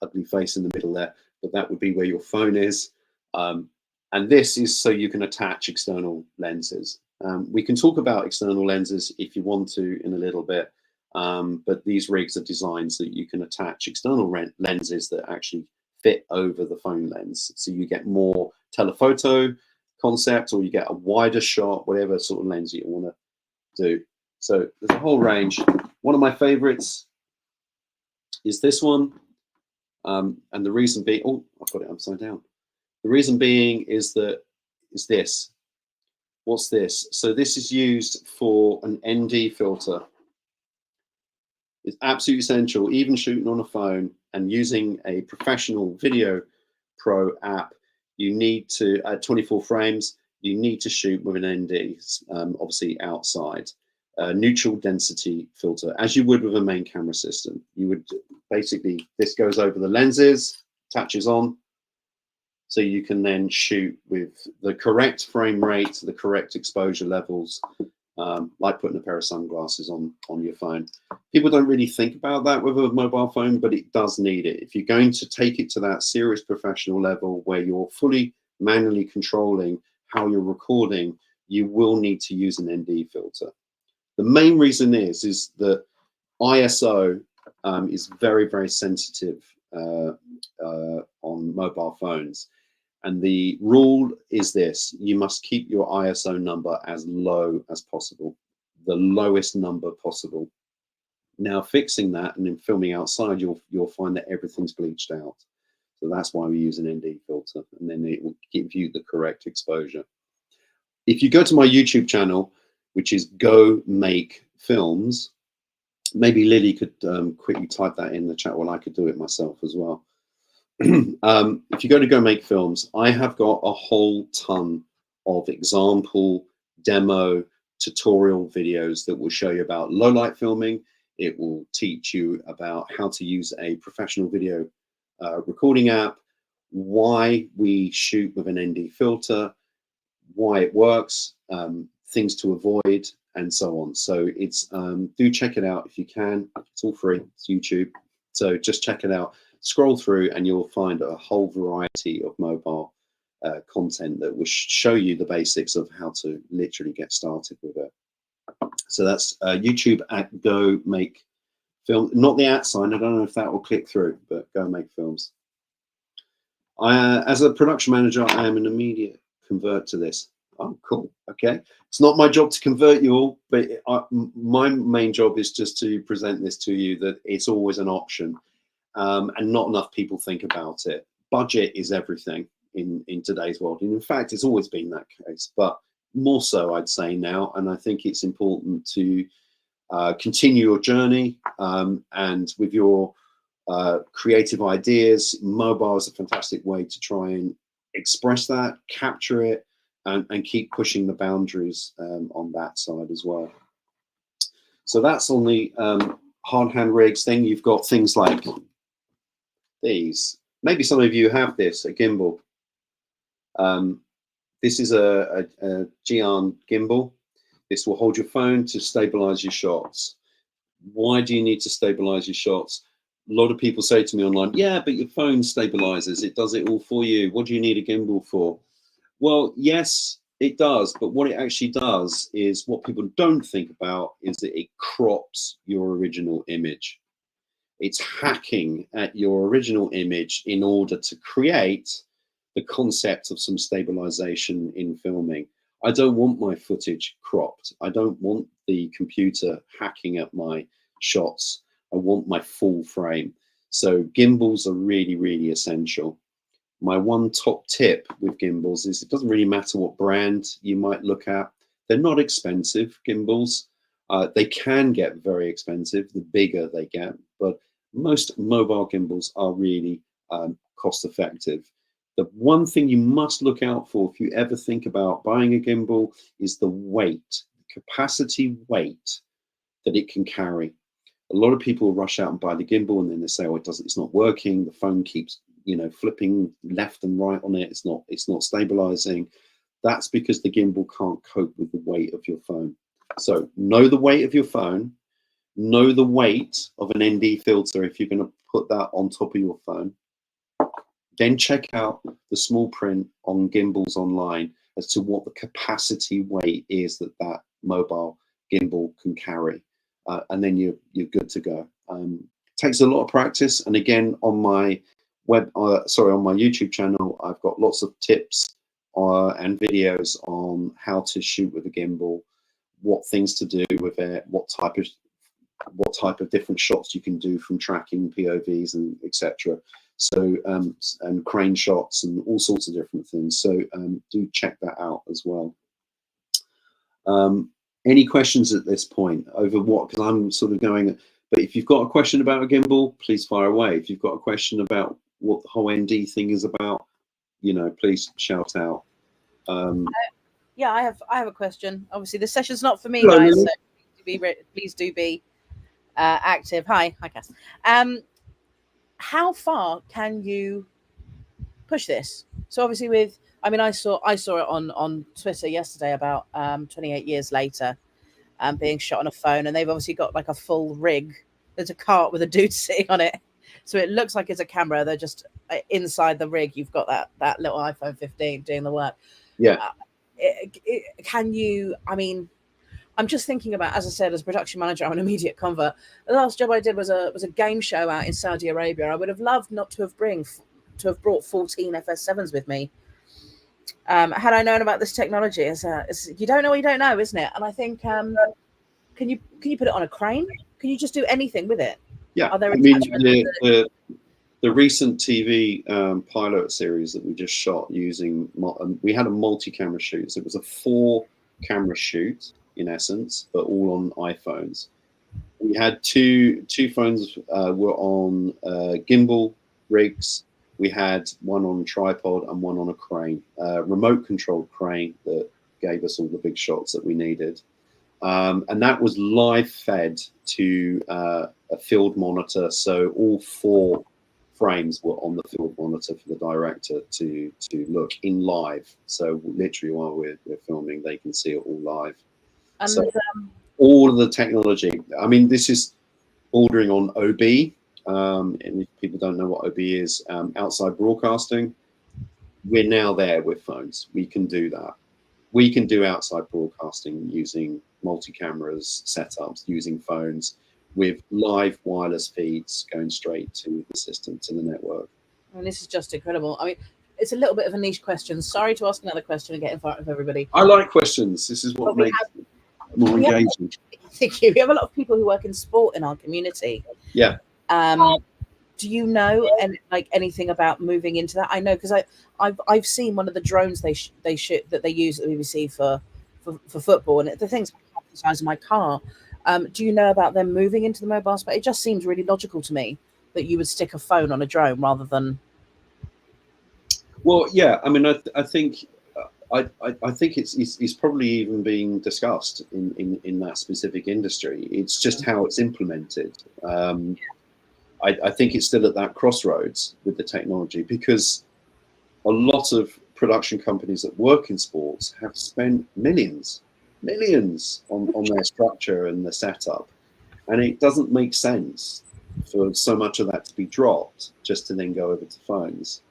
ugly face in the middle there, but that would be where your phone is. And this is so you can attach external lenses. We can talk about external lenses if you want to in a little bit, but these rigs are designed so that you can attach external lenses that actually fit over the phone lens. So you get more telephoto concept, or you get a wider shot, whatever sort of lens you want to do. So there's a whole range. One of my favorites is this one. And the reason being, oh, I've got it upside down. The reason being is this. What's this? So this is used for an ND filter. It's absolutely essential, even shooting on a phone and using a professional video pro app. You need to, at 24 frames, you need to shoot with an ND, obviously outside. Neutral density filter, as you would with a main camera system. You would basically, this goes over the lenses, attaches on, so you can then shoot with the correct frame rate, the correct exposure levels, like putting a pair of sunglasses on your phone. People don't really think about that with a mobile phone, but it does need it. If you're going to take it to that serious professional level where you're fully manually controlling how you're recording, you will need to use an ND filter. The main reason is that ISO is very, very sensitive on mobile phones. And the rule is this: you must keep your ISO number as low as possible, the lowest number possible. Now, fixing that and then filming outside, you'll find that everything's bleached out. So that's why we use an ND filter, and then it will give you the correct exposure. If you go to my YouTube channel, which is Go Make Films, maybe Lily could quickly type that in the chat, while I could do it myself as well. If you go to Go Make Films, I have got a whole ton of example, demo, tutorial videos that will show you about low light filming. It will teach you about how to use a professional video recording app, why we shoot with an ND filter, why it works, things to avoid, and so on. So it's do check it out if you can. It's all free. It's YouTube. So just check it out. Scroll through and you'll find a whole variety of mobile content that will show you the basics of how to literally get started with it. So that's YouTube at Go Make Film. Not the @ sign. I don't know if that will click through, but Go Make Films. As a production manager, I am an immediate convert to this. Oh, cool. Okay. It's not my job to convert you all, but my main job is just to present this to you, that it's always an option. And not enough people think about it. Budget is everything in today's world. And in fact, it's always been that case, but more so, I'd say now. And I think it's important to continue your journey, and with your creative ideas. Mobile is a fantastic way to try and express that, capture it, and keep pushing the boundaries on that side as well. So that's on the hard hand rigs. Then you've got things like these. Maybe some of you have this, a gimbal. This is a Gian gimbal. This will hold your phone to stabilize your shots. Why do you need to stabilize your shots? A lot of people say to me online, yeah, but your phone stabilizes. It does it all for you. What do you need a gimbal for? Well, yes, it does. But what it actually does is, what people don't think about is that it crops your original image. It's hacking at your original image in order to create the concept of some stabilization in filming. I don't want my footage cropped. I don't want the computer hacking at my shots. I want my full frame. So gimbals are really, really essential. My one top tip with gimbals is, it doesn't really matter what brand you might look at. They're not expensive, gimbals. They can get very expensive the bigger they get, but most mobile gimbals are really cost effective. The one thing you must look out for if you ever think about buying a gimbal is the weight, capacity weight that it can carry. A lot of people rush out and buy the gimbal, and then they say, oh, it's not working. The phone keeps, flipping left and right on it. It's not stabilizing. That's because the gimbal can't cope with the weight of your phone. So know the weight of your phone, know the weight of an ND filter if you're going to put that on top of your phone. Then check out the small print on gimbals online as to what the capacity weight is that mobile gimbal can carry. And then you're good to go. Takes a lot of practice. And again, on my on my YouTube channel, I've got lots of tips and videos on how to shoot with a gimbal, what things to do with it, what type of different shots you can do from tracking POVs and etc. So and crane shots and all sorts of different things. So do check that out as well. Any questions at this point over what? Because I'm sort of going. But if you've got a question about a gimbal, please fire away. If you've got a question about what the whole ND thing is about, please shout out. Yeah, I have a question. Obviously, this session's not for me, guys. So please do be active. Hi, Cass. How far can you push this? So obviously, I saw it on Twitter yesterday about 28 years later, being shot on a phone, and they've obviously got like a full rig. There's a cart with a dude sitting on it, so it looks like it's a camera. They're just inside the rig. You've got that little iPhone 15 doing the work. Yeah. Can you? I mean, I'm just thinking about, as I said, as a production manager, I'm an immediate convert. The last job I did was a game show out in Saudi Arabia. I would have loved not to have brought 14 FS7s with me. Had I known about this technology, you don't know what you don't know, isn't it? And I think, can you put it on a crane? Can you just do anything with it? Yeah, Are there the recent TV pilot series that we just shot using, we had a multi-camera shoot. So it was a 4-camera shoot in essence, but all on iPhones. We had two phones were on gimbal rigs. We had one on tripod and one on a crane, remote controlled crane that gave us all the big shots that we needed. And that was live fed to a field monitor. So all 4 frames were on the field monitor for the director to look in live. So literally while we're filming, they can see it all live. And so all of the technology, I mean, this is bordering on OB. And if people don't know what OB is, outside broadcasting, we're now there with phones. We can do that. We can do outside broadcasting using multi-cameras setups, using phones, with live wireless feeds going straight to the system, to the network. And this is just incredible. I mean, it's a little bit of a niche question. Sorry to ask another question and get in front of everybody. I like questions. This is what makes it more engaging. Thank you. We have a lot of people who work in sport in our community. Yeah. Do you know anything about moving into that? I know because I've seen one of the drones they shoot that they use at the BBC for football, and the thing's the size of my car. Do you know about them moving into the mobile space? It just seems really logical to me that you would stick a phone on a drone rather than. Well, yeah. I mean, I think it's probably even being discussed in that specific industry. It's just how it's implemented. I think it's still at that crossroads with the technology, because a lot of production companies that work in sports have spent millions on their structure and the setup, and it doesn't make sense for so much of that to be dropped just to then go over to phones.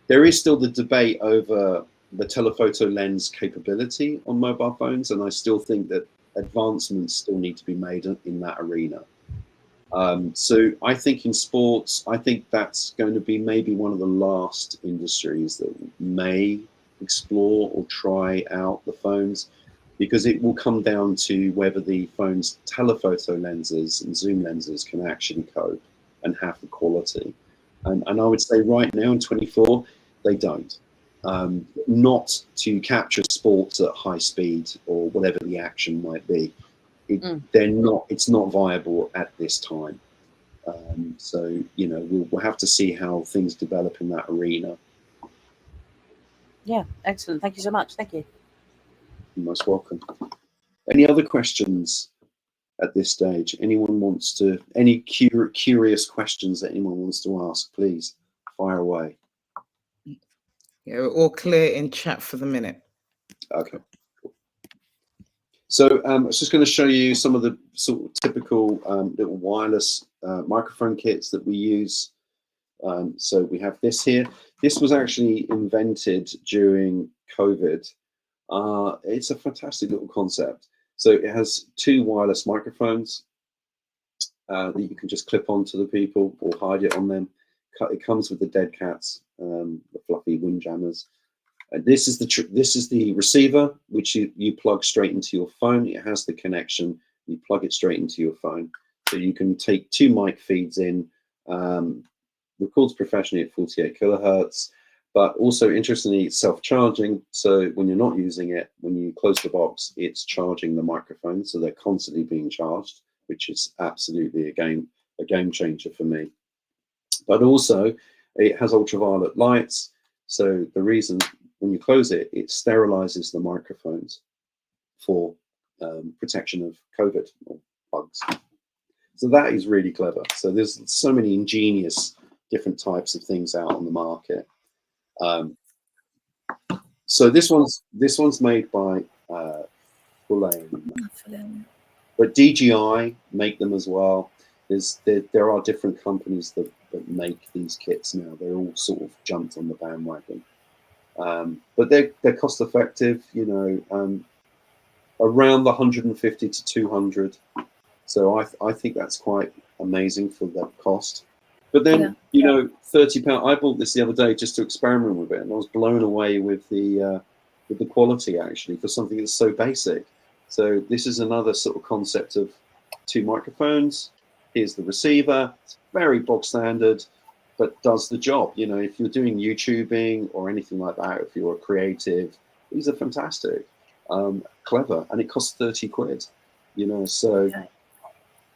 There is still the debate over the telephoto lens capability on mobile phones, and I still think that advancements still need to be made in that arena. So I think in sports, I think that's going to be maybe one of the last industries that may explore or try out the phones, because it will come down to whether the phone's telephoto lenses and zoom lenses can actually cope and have the quality. And I would say right now in 24, they don't. Not to capture sports at high speed or whatever the action might be. They're not. It's not viable at this time. So we'll have to see how things develop in that arena. Yeah, excellent. Thank you so much. Thank you. You're most welcome. Any other questions at this stage? Anyone wants to? Any curious questions that anyone wants to ask? Please fire away. Yeah, we're all clear in chat for the minute. Okay. So I was just going to show you some of the sort of typical little wireless microphone kits that we use. So we have this here. This was actually invented during COVID. It's a fantastic little concept. So it has two wireless microphones that you can just clip onto the people or hide it on them. It comes with the dead cats, the fluffy windjammers. This is the receiver, which you plug straight into your phone. It has the connection. You plug it straight into your phone, so you can take two mic feeds in. Records professionally at 48 kilohertz, but also interestingly, it's self-charging. So when you're not using it, when you close the box, it's charging the microphone, so they're constantly being charged, which is absolutely a game changer for me. But also, it has ultraviolet lights. So the reason, when you close it, it sterilizes the microphones for protection of COVID or bugs. So that is really clever. So there's so many ingenious different types of things out on the market. So this one's made by Fulham, but DJI make them as well. There are different companies that make these kits now. They're all sort of jumped on the bandwagon. But they're cost effective, around the 150 to 200. So I think that's quite amazing for that cost. But then, £30. I bought this the other day just to experiment with it, and I was blown away with the quality actually for something that's so basic. So this is another sort of concept of two microphones. Here's the receiver. It's very bog standard, but does the job. If you're doing YouTubing or anything like that, if you're a creative, these are fantastic, clever, and it costs 30 quid. So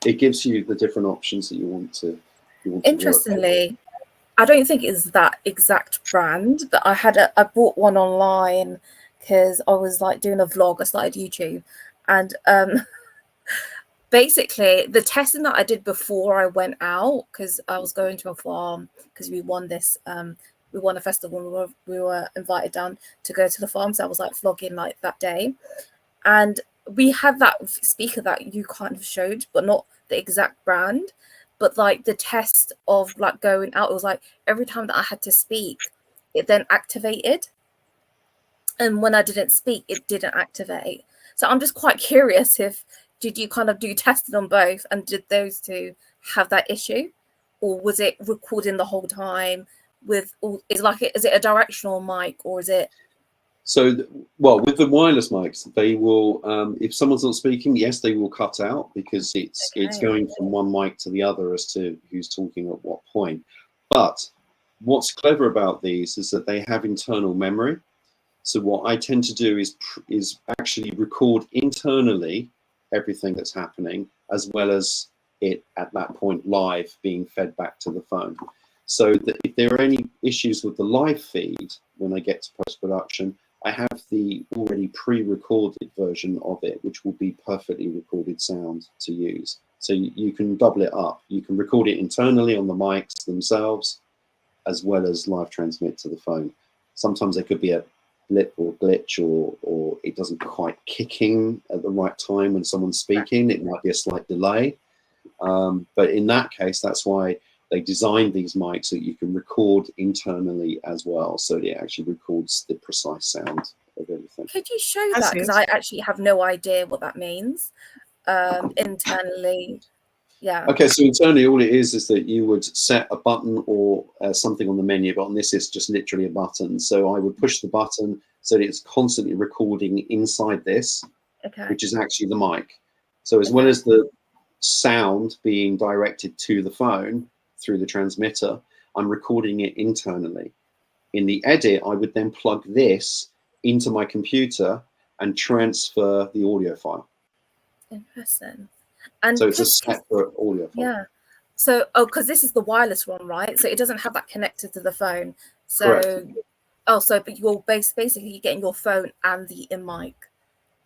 it gives you the different options that you want to. Interestingly, I don't think it's that exact brand, but I bought one online because I was like doing a vlog. I started YouTube, and basically the testing that I did before I went out, because I was going to a farm because we won this we won a festival and we were invited down to go to the farm, so I was like vlogging like that day, and we had that speaker that you kind of showed, but not the exact brand, but like the test of like going out, it was like every time that I had to speak, it then activated, and when I didn't speak, it didn't activate. So I'm just quite curious, if did you kind of do testing on both, and did those two have that issue, or was it recording the whole time with all, is it a directional mic, or is it? So, well, with the wireless mics, they will, if someone's not speaking, yes, they will cut out, because it's going from one mic to the other as to who's talking at what point. But what's clever about these is that they have internal memory. So what I tend to do is actually record internally everything that's happening, as well as it at that point live being fed back to the phone. So that if there are any issues with the live feed when I get to post-production, I have the already pre-recorded version of it, which will be perfectly recorded sound to use. So you can double it up. You can record it internally on the mics themselves, as well as live transmit to the phone. Sometimes there could be a blip or glitch, or it doesn't quite kick in at the right time when someone's speaking. It might be a slight delay. But in that case, that's why they designed these mics so that you can record internally as well, so it actually records the precise sound of everything. Could you show that? Because I actually have no idea what that means. Internally, yeah. Okay, so internally, all it is that you would set a button or something on the menu, but on this is just literally a button. So I would push the button so that it's constantly recording inside this, which is actually the mic. So as well as the sound being directed to the phone through the transmitter, I'm recording it internally. In the edit, I would then plug this into my computer and transfer the audio file. Interesting. And so it's a separate audio file. Yeah. So, because this is the wireless one, right? So it doesn't have that connected to the phone. So, correct. But you're basically you're getting your phone and the in-mic.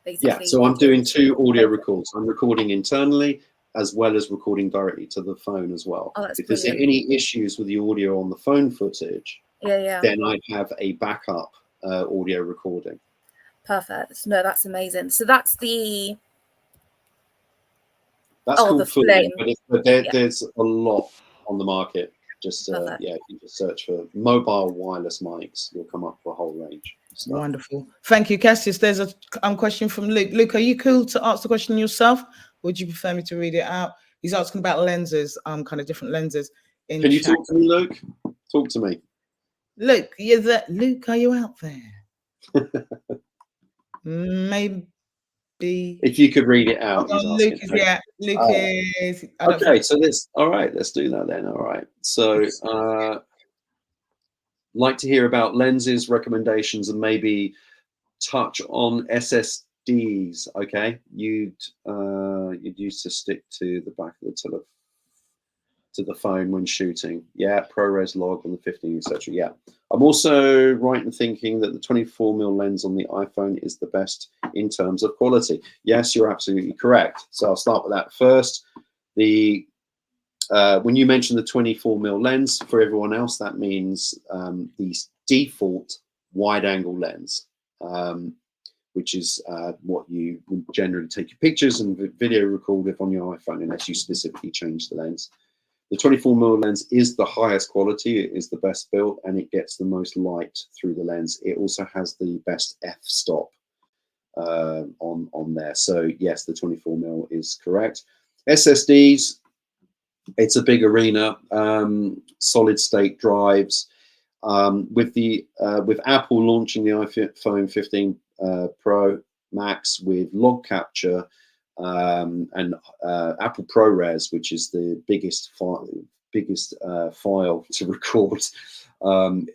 Yeah, so I'm doing two audio records. I'm recording internally, as well as recording directly to the phone as well. Oh, that's if there's any issues with the audio on the phone footage, then I have a backup audio recording. Perfect. No, that's amazing. So that's the... That's called Flame, but there's a lot on the market. Just yeah, if you just search for mobile wireless mics, you'll come up with a whole range. Wonderful. Thank you, Cassius. There's a question from Luke. Luke, are you cool to ask the question yourself? Would you prefer me to read it out? He's asking about lenses, kind of different lenses. Can you talk to me, Luke? Talk to me. Luke, you're there. Luke, are you out there? Maybe. If you could read it out. Luke is, yeah. Luke is. Okay, so let's do that then. All right. So like to hear about lenses, recommendations, and maybe touch on SSDs. Okay, you'd used to stick to the back of the phone when shooting. Yeah, ProRes log on the 15, etc. Yeah, I'm also right in thinking that the 24mm lens on the iPhone is the best in terms of quality. Yes, you're absolutely correct. So I'll start with that first. When you mention the 24mm lens, for everyone else, that means the default wide-angle lens, which is what you would generally take your pictures and video record with on your iPhone, unless you specifically change the lens. The 24mm lens is the highest quality, it is the best built, and it gets the most light through the lens. It also has the best f-stop on there. So yes, the 24mm is correct. SSDs, it's a big arena. Solid state drives. With Apple launching the iPhone 15 Pro Max with log capture, and Apple ProRes, which is the biggest file to record.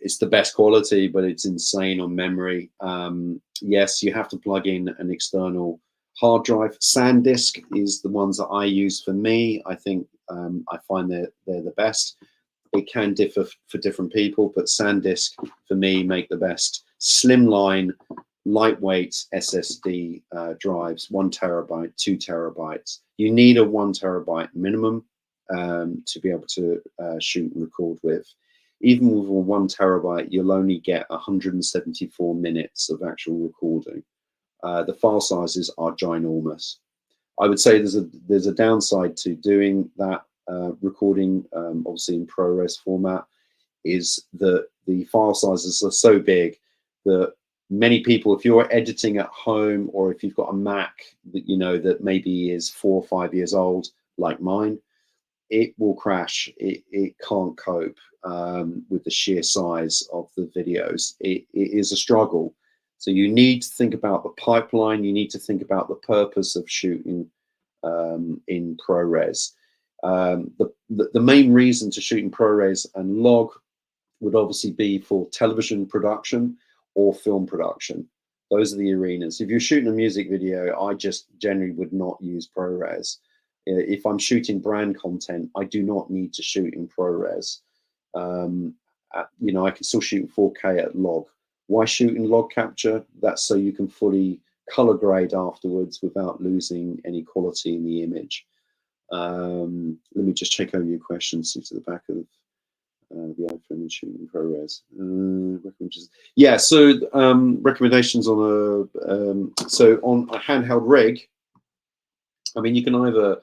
It's the best quality, but it's insane on memory. Yes, you have to plug in an external hard drive. SanDisk is the ones that I use for me. I think I find they're the best. It can differ for different people, but SanDisk for me make the best slimline, lightweight SSD drives, 1 terabyte, 2 terabytes. You need a 1 terabyte minimum to be able to shoot and record with. Even with a 1 terabyte, you'll only get 174 minutes of actual recording. The file sizes are ginormous. I would say there's a downside to doing that recording, obviously in ProRes format, is that the file sizes are so big that many people, if you're editing at home, or if you've got a Mac that you know that maybe is 4 or 5 years old, like mine, it will crash. It can't cope with the sheer size of the videos. It is a struggle. So you need to think about the pipeline. You need to think about the purpose of shooting in ProRes. The main reason to shoot in ProRes and log would obviously be for television production or film production. Those are the arenas. If you're shooting a music video, I just generally would not use ProRes. If I'm shooting brand content, I do not need to shoot in ProRes. You know, I can still shoot in 4K at log. Why shoot in log capture? That's so you can fully color grade afterwards without losing any quality in the image. Let me just check over your questions to the back of the iPhone and shooting ProRes. Yeah, so recommendations on on a handheld rig. I mean, you can either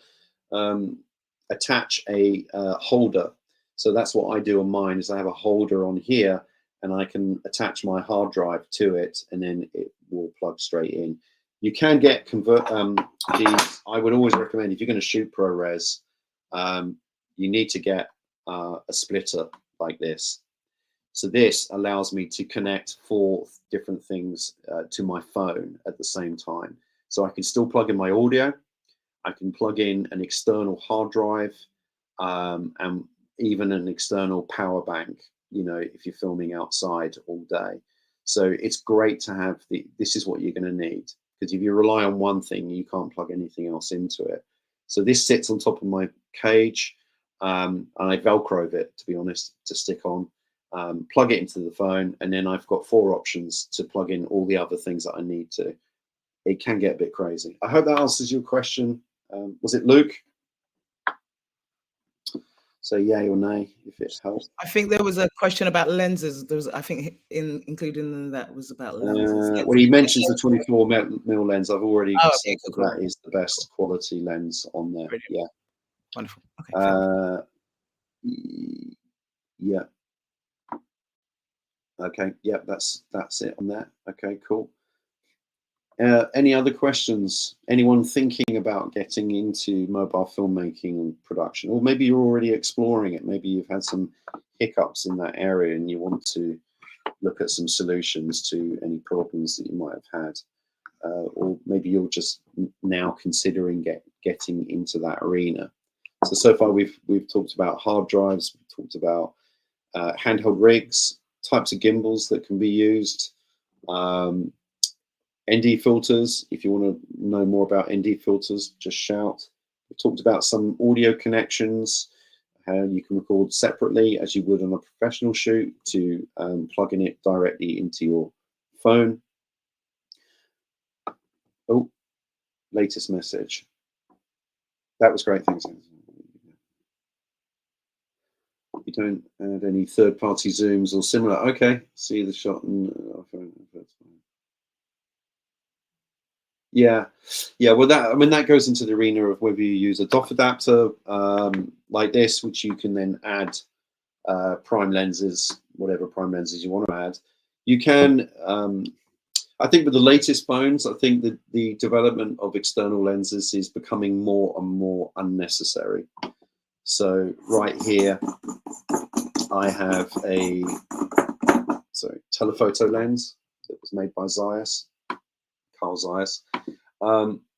attach a holder. So that's what I do on mine, is I have a holder on here, and I can attach my hard drive to it, and then it will plug straight in. You can get these. I would always recommend, if you're going to shoot ProRes, you need to get a splitter like this. So this allows me to connect 4 different things to my phone at the same time. So I can still plug in my audio. I can plug in an external hard drive, and even an external power bank, you know, if you're filming outside all day. So it's great to have this is what you're going to need, because if you rely on one thing, you can't plug anything else into it. So this sits on top of my cage, and I Velcro it, to be honest, to stick on, plug it into the phone, and then I've got 4 options to plug in all the other things that I need to. It can get a bit crazy. I hope that answers your question. Was it Luke? So yay or nay, if it helps. I think there was a question about lenses. There was, I think, included in that was about lenses. Well, he mentions the 24mm lens. I've already said cool. that is the best quality lens on there. Brilliant. Yeah. Wonderful. Okay. Yeah. Okay. Yeah, that's it on that. Okay, cool. Any other questions? Anyone thinking about getting into mobile filmmaking and production? Or maybe you're already exploring it. Maybe you've had some hiccups in that area and you want to look at some solutions to any problems that you might have had. Or maybe you're just now considering getting into that arena. So far we've talked about hard drives, we've talked about handheld rigs, types of gimbals that can be used, ND filters. If you want to know more about ND filters, just shout. We've talked about some audio connections, how you can record separately as you would on a professional shoot, to plugging it directly into your phone. Oh, latest message. That was great, thanks. You don't add any third-party zooms or similar. Okay, see the shot and yeah. Well, that goes into the arena of whether you use a DOF adapter like this, which you can then add prime lenses, whatever prime lenses you want to add. You can. I think with the latest phones, I think that the development of external lenses is becoming more and more unnecessary. So right here, I have a telephoto lens that was made by Carl Zeiss.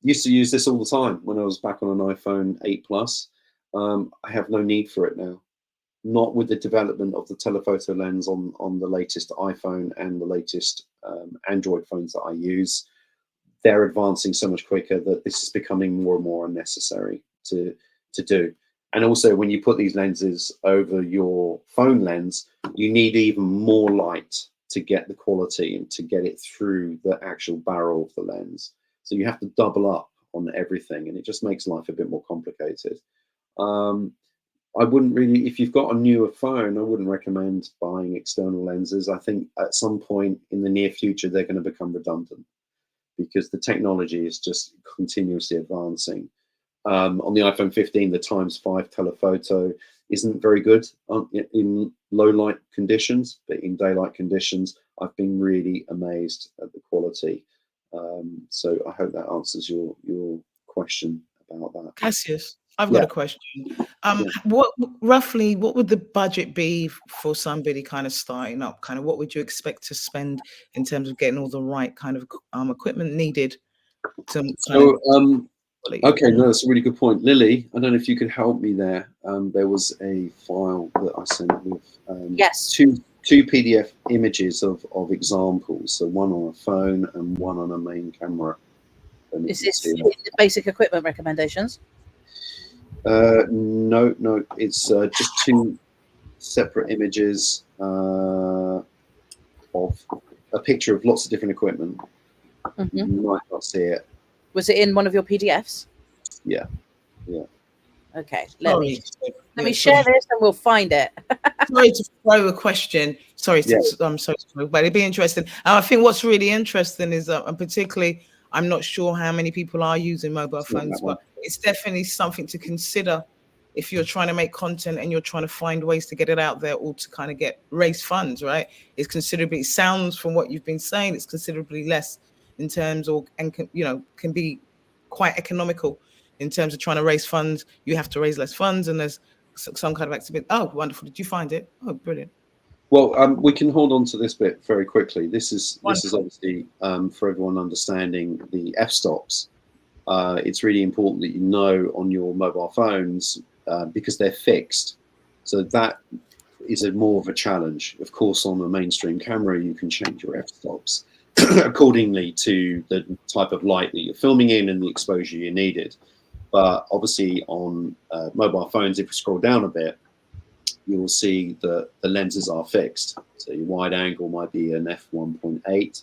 Used to use this all the time when I was back on an iPhone 8 Plus. I have no need for it now. Not with the development of the telephoto lens on the latest iPhone and the latest Android phones that I use. They're advancing so much quicker that this is becoming more and more unnecessary to do. And also, when you put these lenses over your phone lens, you need even more light to get the quality and to get it through the actual barrel of the lens. So you have to double up on everything, and it just makes life a bit more complicated. I wouldn't really, if you've got a newer phone, I wouldn't recommend buying external lenses. I think at some point in the near future, they're going to become redundant because the technology is just continuously advancing. On the iPhone 15, the ×5 telephoto isn't very good in low light conditions, but in daylight conditions, I've been really amazed at the quality. So I hope that answers your question about that. Cassius, I've got a question. What would the budget be for somebody kind of starting up? Kind of what would you expect to spend in terms of getting all the right kind of equipment needed to okay, no, that's a really good point. Lily, I don't know if you could help me there. There was a file that I sent with yes, two PDF images of examples. So one on a phone and one on a main camera. Is this the basic equipment recommendations? No, it's just two separate images of a picture of lots of different equipment. You might not see it. Was it in one of your PDFs? Yeah. Okay, let me share this and we'll find it. Sorry to throw a question. I'm sorry, but it'd be interesting. And I think what's really interesting is and particularly, I'm not sure how many people are using mobile phones, but it's definitely something to consider if you're trying to make content and you're trying to find ways to get it out there or to kind of raise funds, right? It's considerably, it sounds from what you've been saying, it's considerably less in terms can be quite economical in terms of trying to raise funds. You have to raise less funds and there's some kind of activity. Oh, wonderful. Did you find it? Oh, brilliant. Well, we can hold on to this bit very quickly. This is obviously for everyone understanding the f-stops. It's really important that you know on your mobile phones because they're fixed. So that is more of a challenge. Of course, on a mainstream camera, you can change your f-stops accordingly to the type of light that you're filming in and the exposure you needed. But obviously on mobile phones, if you scroll down a bit, you will see that the lenses are fixed. So your wide angle might be an f1.8.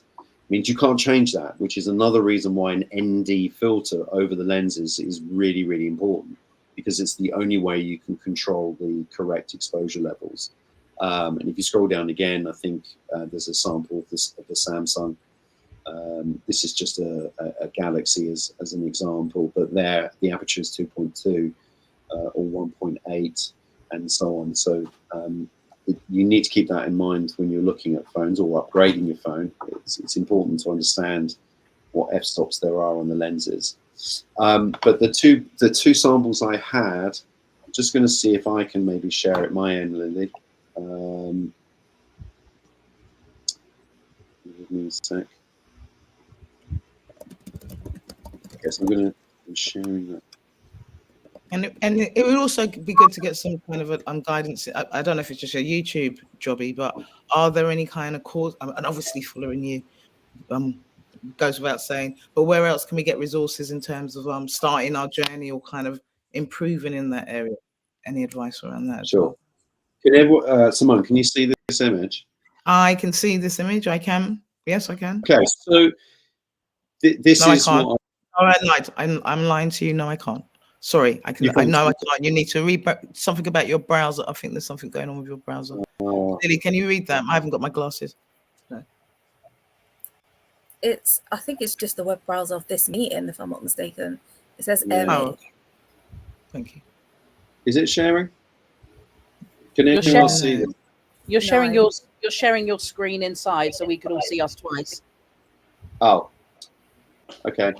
Means you can't change that, which is another reason why an ND filter over the lenses is really, really important, because it's the only way you can control the correct exposure levels. And if you scroll down again, I think there's a sample of the Samsung. This is just a Galaxy as an example, but there the aperture is 2.2 or 1.8 and so on. So you need to keep that in mind when you're looking at phones or upgrading your phone. It's important to understand what f-stops there are on the lenses. But the two samples I had, I'm just going to see if I can maybe share it my end, Lily. Give me a sec. Yes, I'm sharing that. And it would also be good to get some kind of guidance. I don't know if it's just a YouTube jobby, but are there any kind of course? And obviously following you goes without saying. But where else can we get resources in terms of starting our journey or kind of improving in that area? Any advice around that? Sure. Can everyone, Simone, can you see this image? I can see this image. I can. Yes, I can. Okay, so this is I can't. what I'm lying to you. No, I can't. Sorry, I can. I know I can't. You need to read something about your browser. I think there's something going on with your browser. Lily, can you read that? I haven't got my glasses. No. I think it's just the web browser of this meeting, if I'm not mistaken. It says Oh, thank you. Is it sharing? Can anyone see this? You're sharing your screen inside, so we could all see us twice. Oh, okay.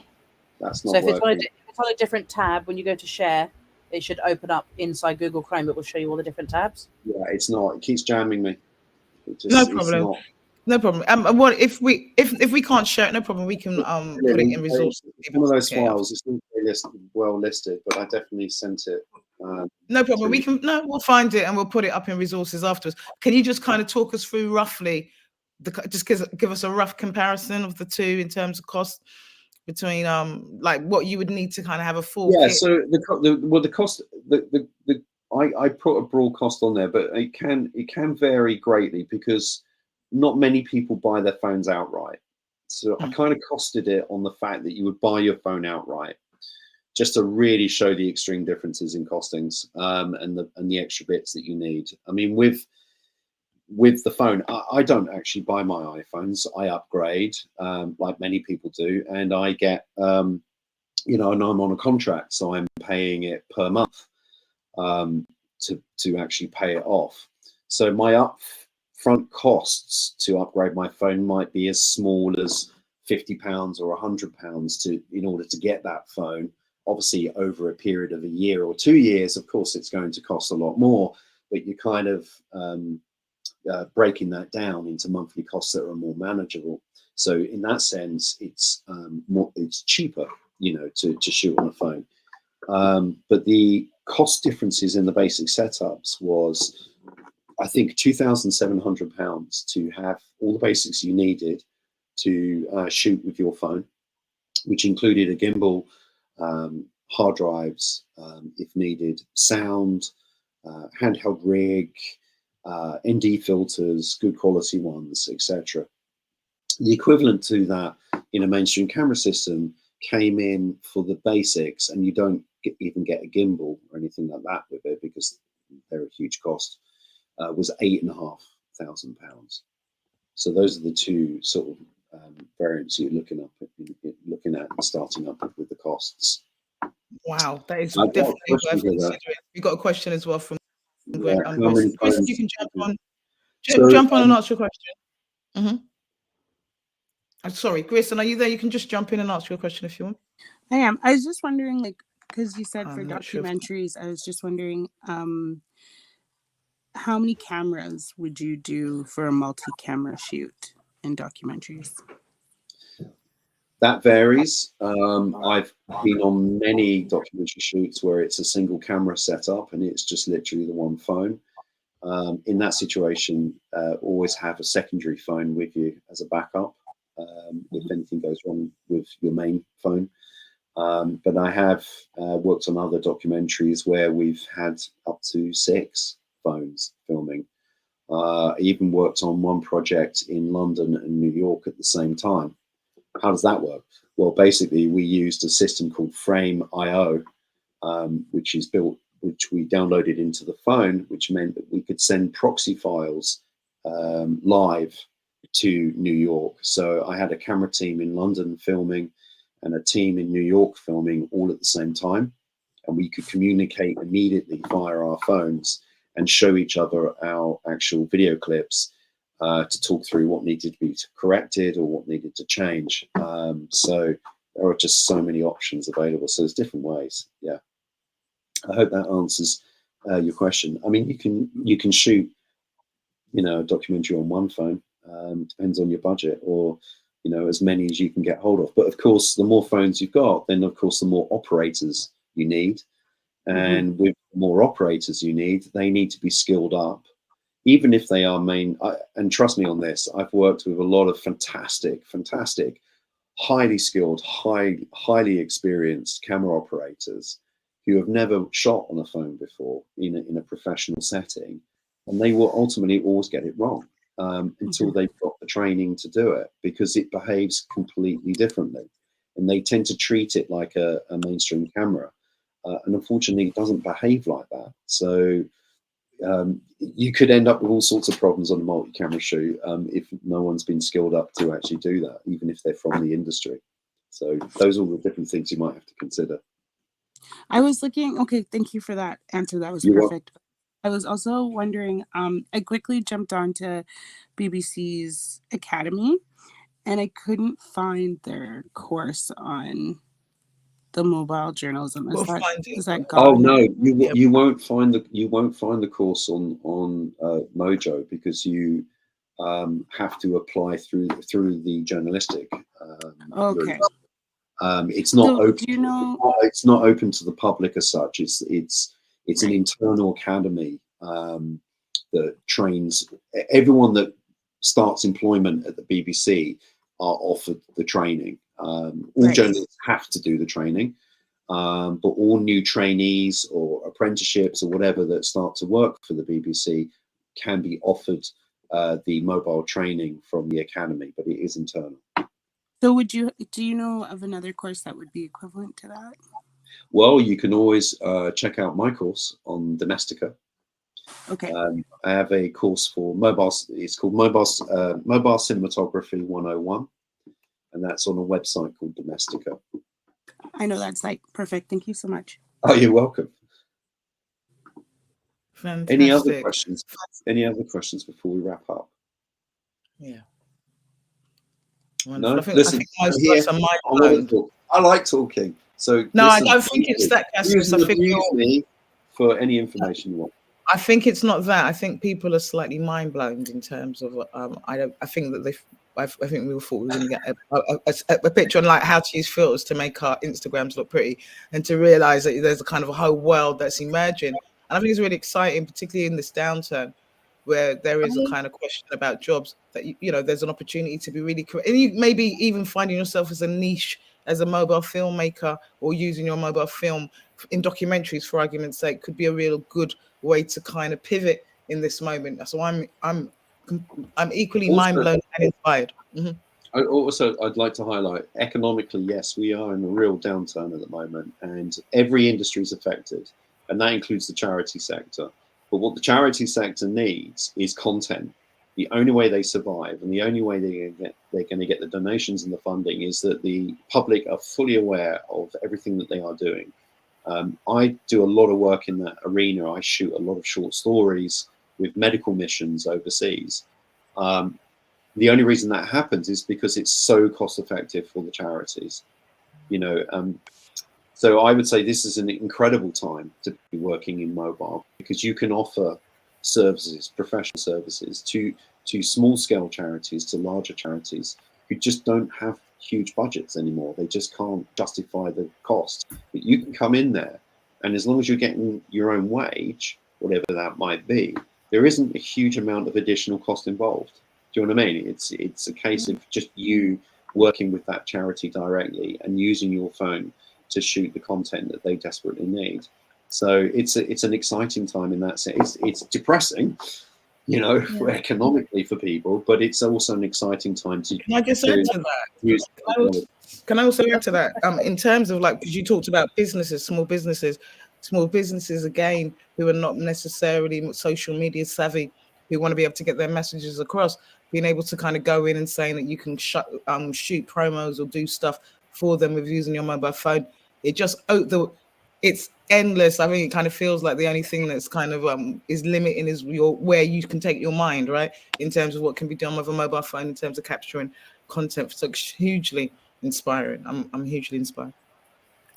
That's not so if working. it's on a different tab, when you go to share, it should open up inside Google Chrome. It will show you all the different tabs. Yeah, it's not. It keeps jamming me. No problem. No problem. What if we can't share it? No problem. We can put it in resources. Some of those files, it's not very well listed, but I definitely sent it. No problem. We'll find it and we'll put it up in resources afterwards. Can you just kind of talk us through roughly just give us a rough comparison of the two in terms of cost between like what you would need to kind of have a full kit? So the cost I put a broad cost on there, but it can vary greatly because not many people buy their phones outright. So I kind of costed it on the fact that you would buy your phone outright, just to really show the extreme differences in costings, and the extra bits that you need. I mean, with the phone, I don't actually buy my iPhones. I upgrade, like many people do, and I get, you know, and I'm on a contract, so I'm paying it per month, to actually pay it off. So my upfront costs to upgrade my phone might be as small as £50 or £100 in order to get that phone. Obviously, over a period of a year or 2 years, of course, it's going to cost a lot more, but you're kind of breaking that down into monthly costs that are more manageable. So in that sense, it's cheaper, you know, to shoot on a phone. But the cost differences in the basic setups was, I think, £2,700 to have all the basics you needed to shoot with your phone, which included a gimbal, hard drives, if needed, sound, handheld rig, ND filters, good quality ones, etc. The equivalent to that in a mainstream camera system came in for the basics, and you don't even get a gimbal or anything like that with it because they're a huge cost, was £8,500. So those are the two sort of variants you're looking at and starting up with the costs. Wow, that is definitely worth considering. We've got a question as well from Chris. Chris, you can jump on. Jump on and ask your question. I'm sorry, Grayson, are you there? You can just jump in and ask your question if you want. I am. I was just wondering, like, because you said for documentaries, I was just wondering, how many cameras would you do for a multi-camera shoot in documentaries? That varies. I've been on many documentary shoots where it's a single camera setup and it's just literally the one phone. In that situation, always have a secondary phone with you as a backup if anything goes wrong with your main phone. But I have worked on other documentaries where we've had up to 6 phones filming. I even worked on one project in London and New York at the same time. How does that work? Well, basically, we used a system called Frame.io, which we downloaded into the phone, which meant that we could send proxy files live to New York. So I had a camera team in London filming and a team in New York filming all at the same time. And we could communicate immediately via our phones and show each other our actual video clips to talk through what needed to be corrected or what needed to change. So there are just so many options available. So there's different ways. Yeah. I hope that answers your question. I mean, you can shoot, you know, a documentary on one phone. Depends on your budget, or, you know, as many as you can get hold of. But of course, the more phones you've got, then of course the more operators you need. And with more operators you need, they need to be skilled up, even if they are and trust me on this, I've worked with a lot of fantastic, highly skilled, highly experienced camera operators who have never shot on a phone before in a professional setting, and they will ultimately always get it wrong until they've got the training to do it, because it behaves completely differently, and they tend to treat it like a mainstream camera. And unfortunately, it doesn't behave like that. So you could end up with all sorts of problems on a multi-camera shoot if no one's been skilled up to actually do that, even if they're from the industry. So those are all the different things you might have to consider. I was looking, okay, thank you for that answer. That was perfect. I was also wondering, I quickly jumped onto BBC's Academy, and I couldn't find their course on the mobile journalism. Is that gone? Oh no, you won't find the course on Mojo, because you have to apply through the journalistic. Okay. It's not open. Do you know? It's not open to the public as such. It's an internal academy that trains everyone that starts employment at the BBC are offered the training. All journalists have to do the training, but all new trainees or apprenticeships or whatever that start to work for the BBC can be offered the mobile training from the academy, but it is internal. So do you know of another course that would be equivalent to that? Well, you can always check out my course on Domestika. Okay. I have a course for mobile. It's called Mobile Cinematography 101, and that's on a website called Domestika. I know that site. Perfect. Thank you so much. Oh, you're welcome. Fantastic. Any other questions? Any other questions before we wrap up? Yeah. No, I think listen. most of us are mind-blown. I like talking. So no, listen, I don't think it's that, Cassius. I think use me for any information you want. I think it's not that. I think people are slightly mind blown in terms of. I think that I think we all thought we were going to get a picture on like how to use filters to make our Instagrams look pretty, and to realize that there's a kind of a whole world that's emerging. And I think it's really exciting, particularly in this downturn, where there is a kind of question about jobs that you know there's an opportunity to be really creative, and you maybe even finding yourself as a niche as a mobile filmmaker, or using your mobile film in documentaries, for argument's sake, could be a real good way to kind of pivot in this moment. So I'm equally mind blown and inspired. Mm-hmm. I'd like to highlight economically, yes, we are in a real downturn at the moment, and every industry is affected, and that includes the charity sector. But what the charity sector needs is content. The only way they survive, and the only way they're going to get the donations and the funding, is that the public are fully aware of everything that they are doing. I do a lot of work in that arena. I shoot a lot of short stories with medical missions overseas. The only reason that happens is because it's so cost effective for the charities, you know. So I would say this is an incredible time to be working in mobile, because you can offer services, professional services, to small scale charities, to larger charities who just don't have huge budgets anymore. They just can't justify the cost. But you can come in there, and as long as you're getting your own wage, whatever that might be, there isn't a huge amount of additional cost involved. Do you know what I mean? It's a case of just you working with that charity directly and using your phone to shoot the content that they desperately need. So it's an exciting time in that sense. It's depressing, you know, economically for people, but it's also an exciting time to. Can I just add to that? Can I also add to that? In terms of like, because you talked about small businesses again, who are not necessarily social media savvy, who want to be able to get their messages across, being able to kind of go in and saying that you can shoot promos or do stuff for them with using your mobile phone. It's endless. I think it kind of feels like the only thing that's kind of is limiting is where you can take your mind, right, in terms of what can be done with a mobile phone in terms of capturing content. So it's hugely inspiring. I'm hugely inspired.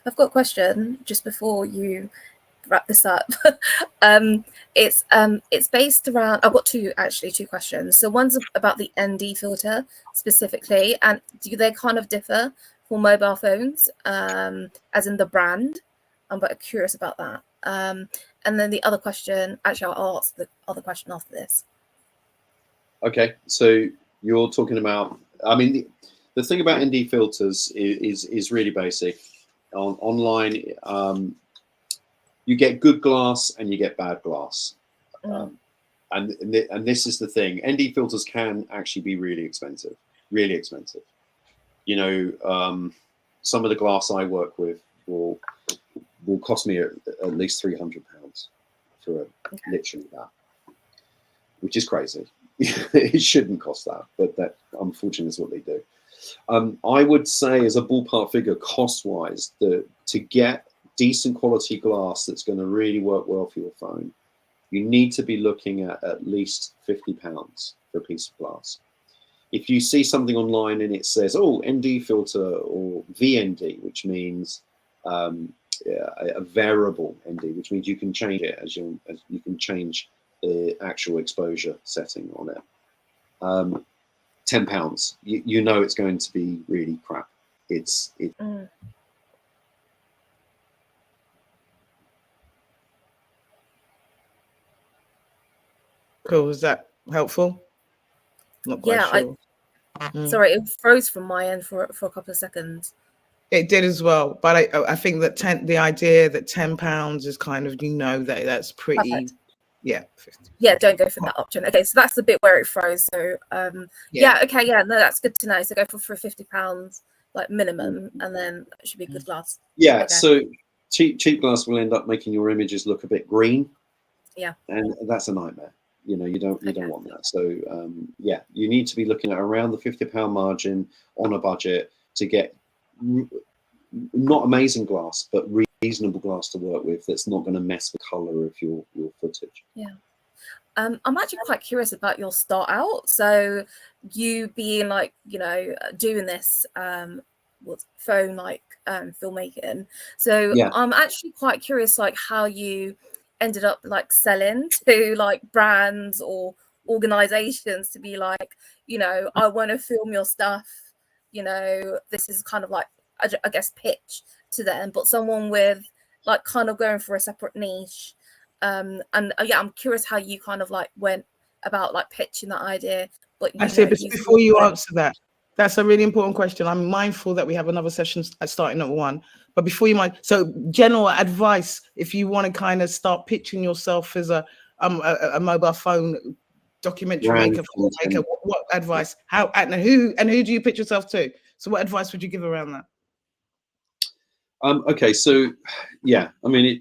I've got a question just before you wrap this up. It's based around, I've got two questions. So one's about the ND filter specifically, and do they kind of differ for mobile phones, as in the brand? I'm but curious about that. And then the other question, actually, I'll ask the other question after this. Okay, so you're talking about, I mean, the thing about ND filters is really basic. Online, you get good glass and you get bad glass. And this is the thing. ND filters can actually be really expensive, really expensive. You know, some of the glass I work with will cost me at least £300 for literally that, which is crazy. It shouldn't cost that, but that unfortunately is what they do. I would say, as a ballpark figure, cost-wise, to get decent quality glass that's going to really work well for your phone, you need to be looking at least £50 for a piece of glass. If you see something online and it says, oh, ND filter or VND, which means a variable ND, which means you can change it as you can change the actual exposure setting on it. £10, you know it's going to be really crap. Cool. Is that helpful? Not quite sure. Sorry, it froze from my end for a couple of seconds. It did as well, but I think that the idea that £10 is kind of, you know, that's pretty. Perfect. Yeah. 50. Yeah, don't go for that option. Okay, so that's the bit where it froze. So yeah, okay, yeah, no, that's good to know. So go for £50 like minimum, and then that should be good glass. Yeah, okay. So cheap glass will end up making your images look a bit green. Yeah, and that's a nightmare. You know, you don't want that. So yeah, you need to be looking at around the £50 margin on a budget to get not amazing glass, but reasonable glass to work with that's not going to mess the color of your footage. Yeah. I'm actually quite curious about your start out. So you being like, you know, doing this phone like filmmaking. So Yeah. I'm actually quite curious like how you ended up like selling to like brands or organizations to be like, you know, I want to film your stuff. You know, this is kind of like, I guess, pitch to them, but someone with like kind of going for a separate niche. And yeah, I'm curious how you kind of like went about like pitching that idea. But I say, but before you answer that, that's a really important question. I'm mindful that we have another session starting at 1, but before you mind, so general advice, if you want to kind of start pitching yourself as a mobile phone documentary maker, filmmaker, what advice? How and who do you pitch yourself to? So what advice would you give around that? Okay, so yeah, I mean,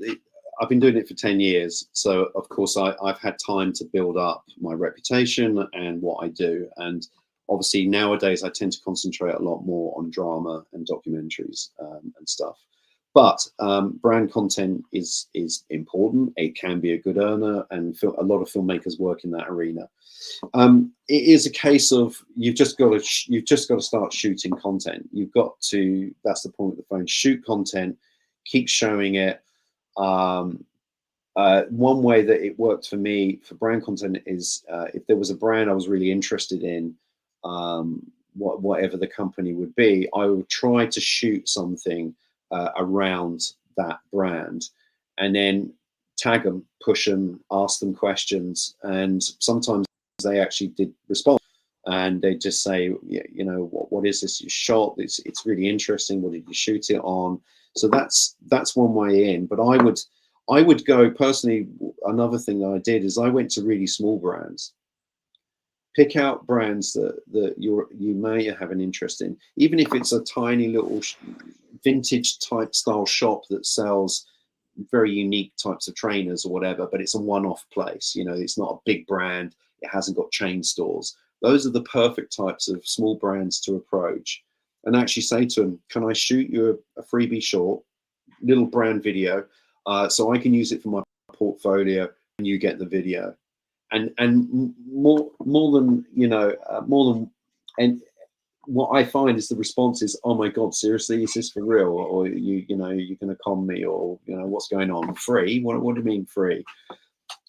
I've been doing it for 10 years. So of course I've had time to build up my reputation and what I do. And obviously nowadays I tend to concentrate a lot more on drama and documentaries and stuff. But brand content is important. It can be a good earner, and a lot of filmmakers work in that arena. It is a case of you've just got to start shooting content. You've got to. That's the point of the phone. Shoot content, keep showing it. One way that it worked for me for brand content is if there was a brand I was really interested in, whatever the company would be, I would try to shoot something around that brand, and then tag them, push them, ask them questions, and sometimes they actually did respond, and they just say, you know, what is this you shot? It's really interesting. What did you shoot it on? So that's one way in. But I would go personally. Another thing that I did is I went to really small brands. Pick out brands that you may have an interest in, even if it's a tiny little vintage type style shop that sells very unique types of trainers or whatever, but it's a one-off place. You know, it's not a big brand. It hasn't got chain stores. Those are the perfect types of small brands to approach and actually say to them, can I shoot you a freebie short, little brand video, so I can use it for my portfolio and you get the video. And more than, you know, and what I find is the response is, oh my God, seriously, is this for real? Or you know, you're going to con me, or, you know, what's going on? Free? What do you mean free?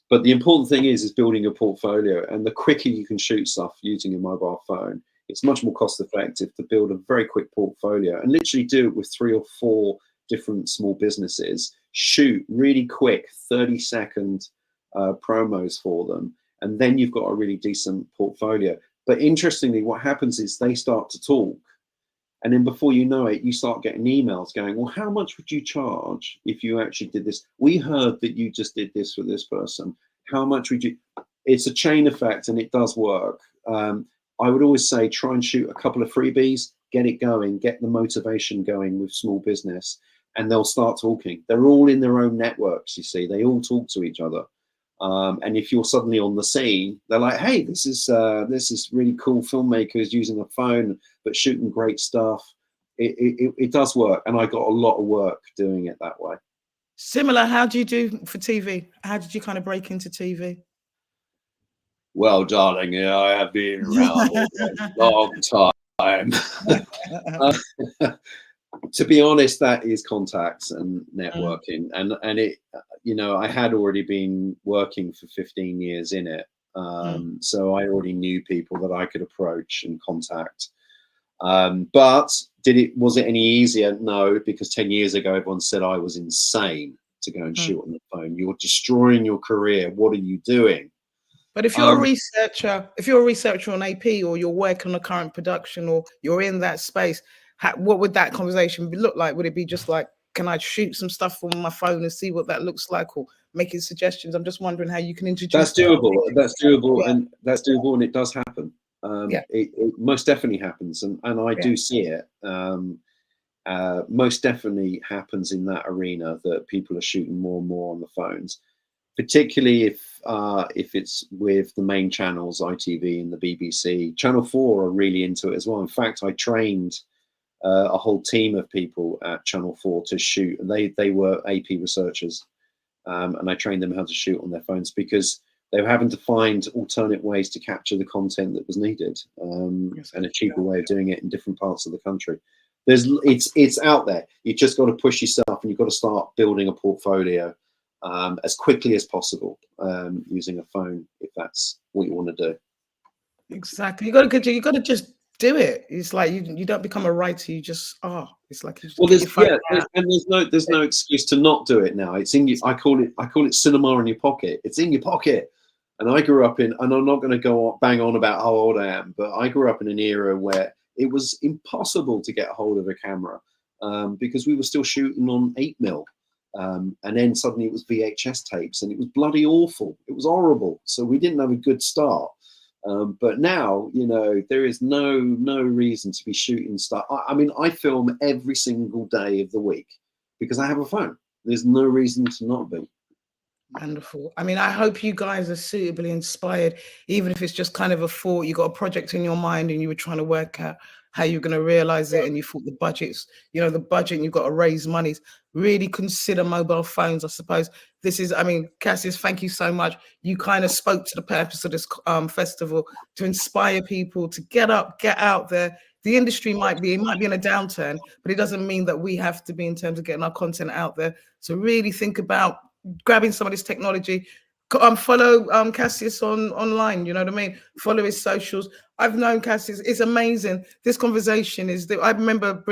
But the important thing is building a portfolio, and the quicker you can shoot stuff using a mobile phone, it's much more cost effective to build a very quick portfolio and literally do it with 3 or 4 different small businesses. Shoot really quick 30-second promos for them, and then you've got a really decent portfolio. But interestingly, what happens is they start to talk, and then before you know it, you start getting emails going, well, how much would you charge if you actually did this? We heard that you just did this for this person. How much would you? It's a chain effect, and it does work. I would always say try and shoot a couple of freebies, get it going, get the motivation going with small business, and they'll start talking. They're all in their own networks, you see. They all talk to each other. And if you're suddenly on the scene, they're like, hey, this is really cool filmmakers using a phone, but shooting great stuff. It does work. And I got a lot of work doing it that way. Similar, how do you do for TV? How did you kind of break into TV? Well, darling, I have been around a long time. To be honest, that is contacts and networking, and it, you know, I had already been working for 15 years in it, so I already knew people that I could approach and contact. But was it any easier? No, because 10 years ago everyone said I was insane to go and shoot on the phone. You're destroying your career. What are you doing? But if you're a researcher on AP, or you're working on a current production, or you're in that space, what would that conversation look like? Would it be just like can I shoot some stuff on my phone and see what that looks like, or making suggestions? I'm just wondering how you can introduce. That's doable. That's doable, yeah. And that's doable, and it does happen. Yeah. It most definitely happens, and I do see it. Most definitely happens in that arena, that people are shooting more and more on the phones, particularly if it's with the main channels, ITV and the BBC. Channel 4 are really into it as well. In fact, I trained a whole team of people at Channel 4 to shoot, and they were AP researchers, and I trained them how to shoot on their phones, because they were having to find alternate ways to capture the content that was needed, and a cheaper way of doing it in different parts of the country. It's out there. You just got to push yourself, and you've got to start building a portfolio as quickly as possible, using a phone, if that's what you want to do. Exactly. You got to just do it. It's like you don't become a writer. You just are. It's like you just there's no excuse to not do it now. It's in you. I call it cinema in your pocket. It's in your pocket. And I grew up in, and I'm not going to go on, bang on about how old I am, but I grew up in an era where it was impossible to get a hold of a camera, because we were still shooting on 8mm. And then suddenly it was VHS tapes, and it was bloody awful. It was horrible. So we didn't have a good start. But now, you know, there is no reason to be shooting stuff. I mean, I film every single day of the week because I have a phone. There's no reason to not be. Wonderful. I mean, I hope you guys are suitably inspired, even if it's just kind of a thought. You got a project in your mind and you were trying to work out how you're going to realize it, and you thought the budget, and you've got to raise monies. Really consider mobile phones, I suppose. This is, I mean, Cassius, thank you so much. You kind of spoke to the purpose of this festival, to inspire people to get up, get out there. The industry might be in a downturn, but it doesn't mean that we have to be, in terms of getting our content out there. So really think about grabbing some of this technology. Follow Cassius online, you know what I mean? Follow his socials. I've known Cassius. It's amazing. This conversation is, I remember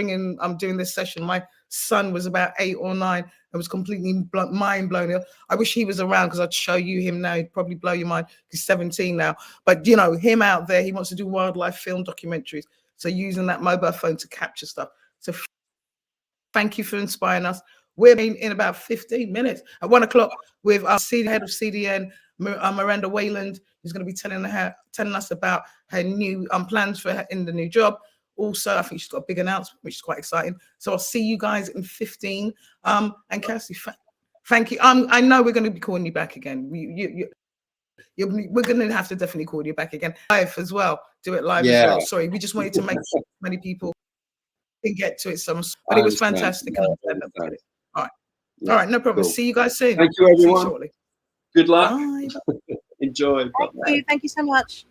doing this session. My son was about 8 or 9 and was completely mind blown. I wish he was around, because I'd show you him now. He'd probably blow your mind. He's 17 now. But, you know, him out there, he wants to do wildlife film documentaries. So using that mobile phone to capture stuff. So thank you for inspiring us. We're in about 15 minutes at 1 o'clock with our head of CDN, Miranda Wayland, who's going to be telling us about her new plans for her in the new job. Also, I think she's got a big announcement, which is quite exciting. So I'll see you guys in 15. And Cassie, thank you. I know we're going to be calling you back again. We're going to have to definitely call you back again live as well. Do it live as well. Sorry, we just wanted to make sure many people can get to it. But it was fantastic. All right. Yeah, all right, no problem. Cool. See you guys soon. Thank you, everyone. See you shortly. Good luck. Bye. Enjoy. Thank you so much.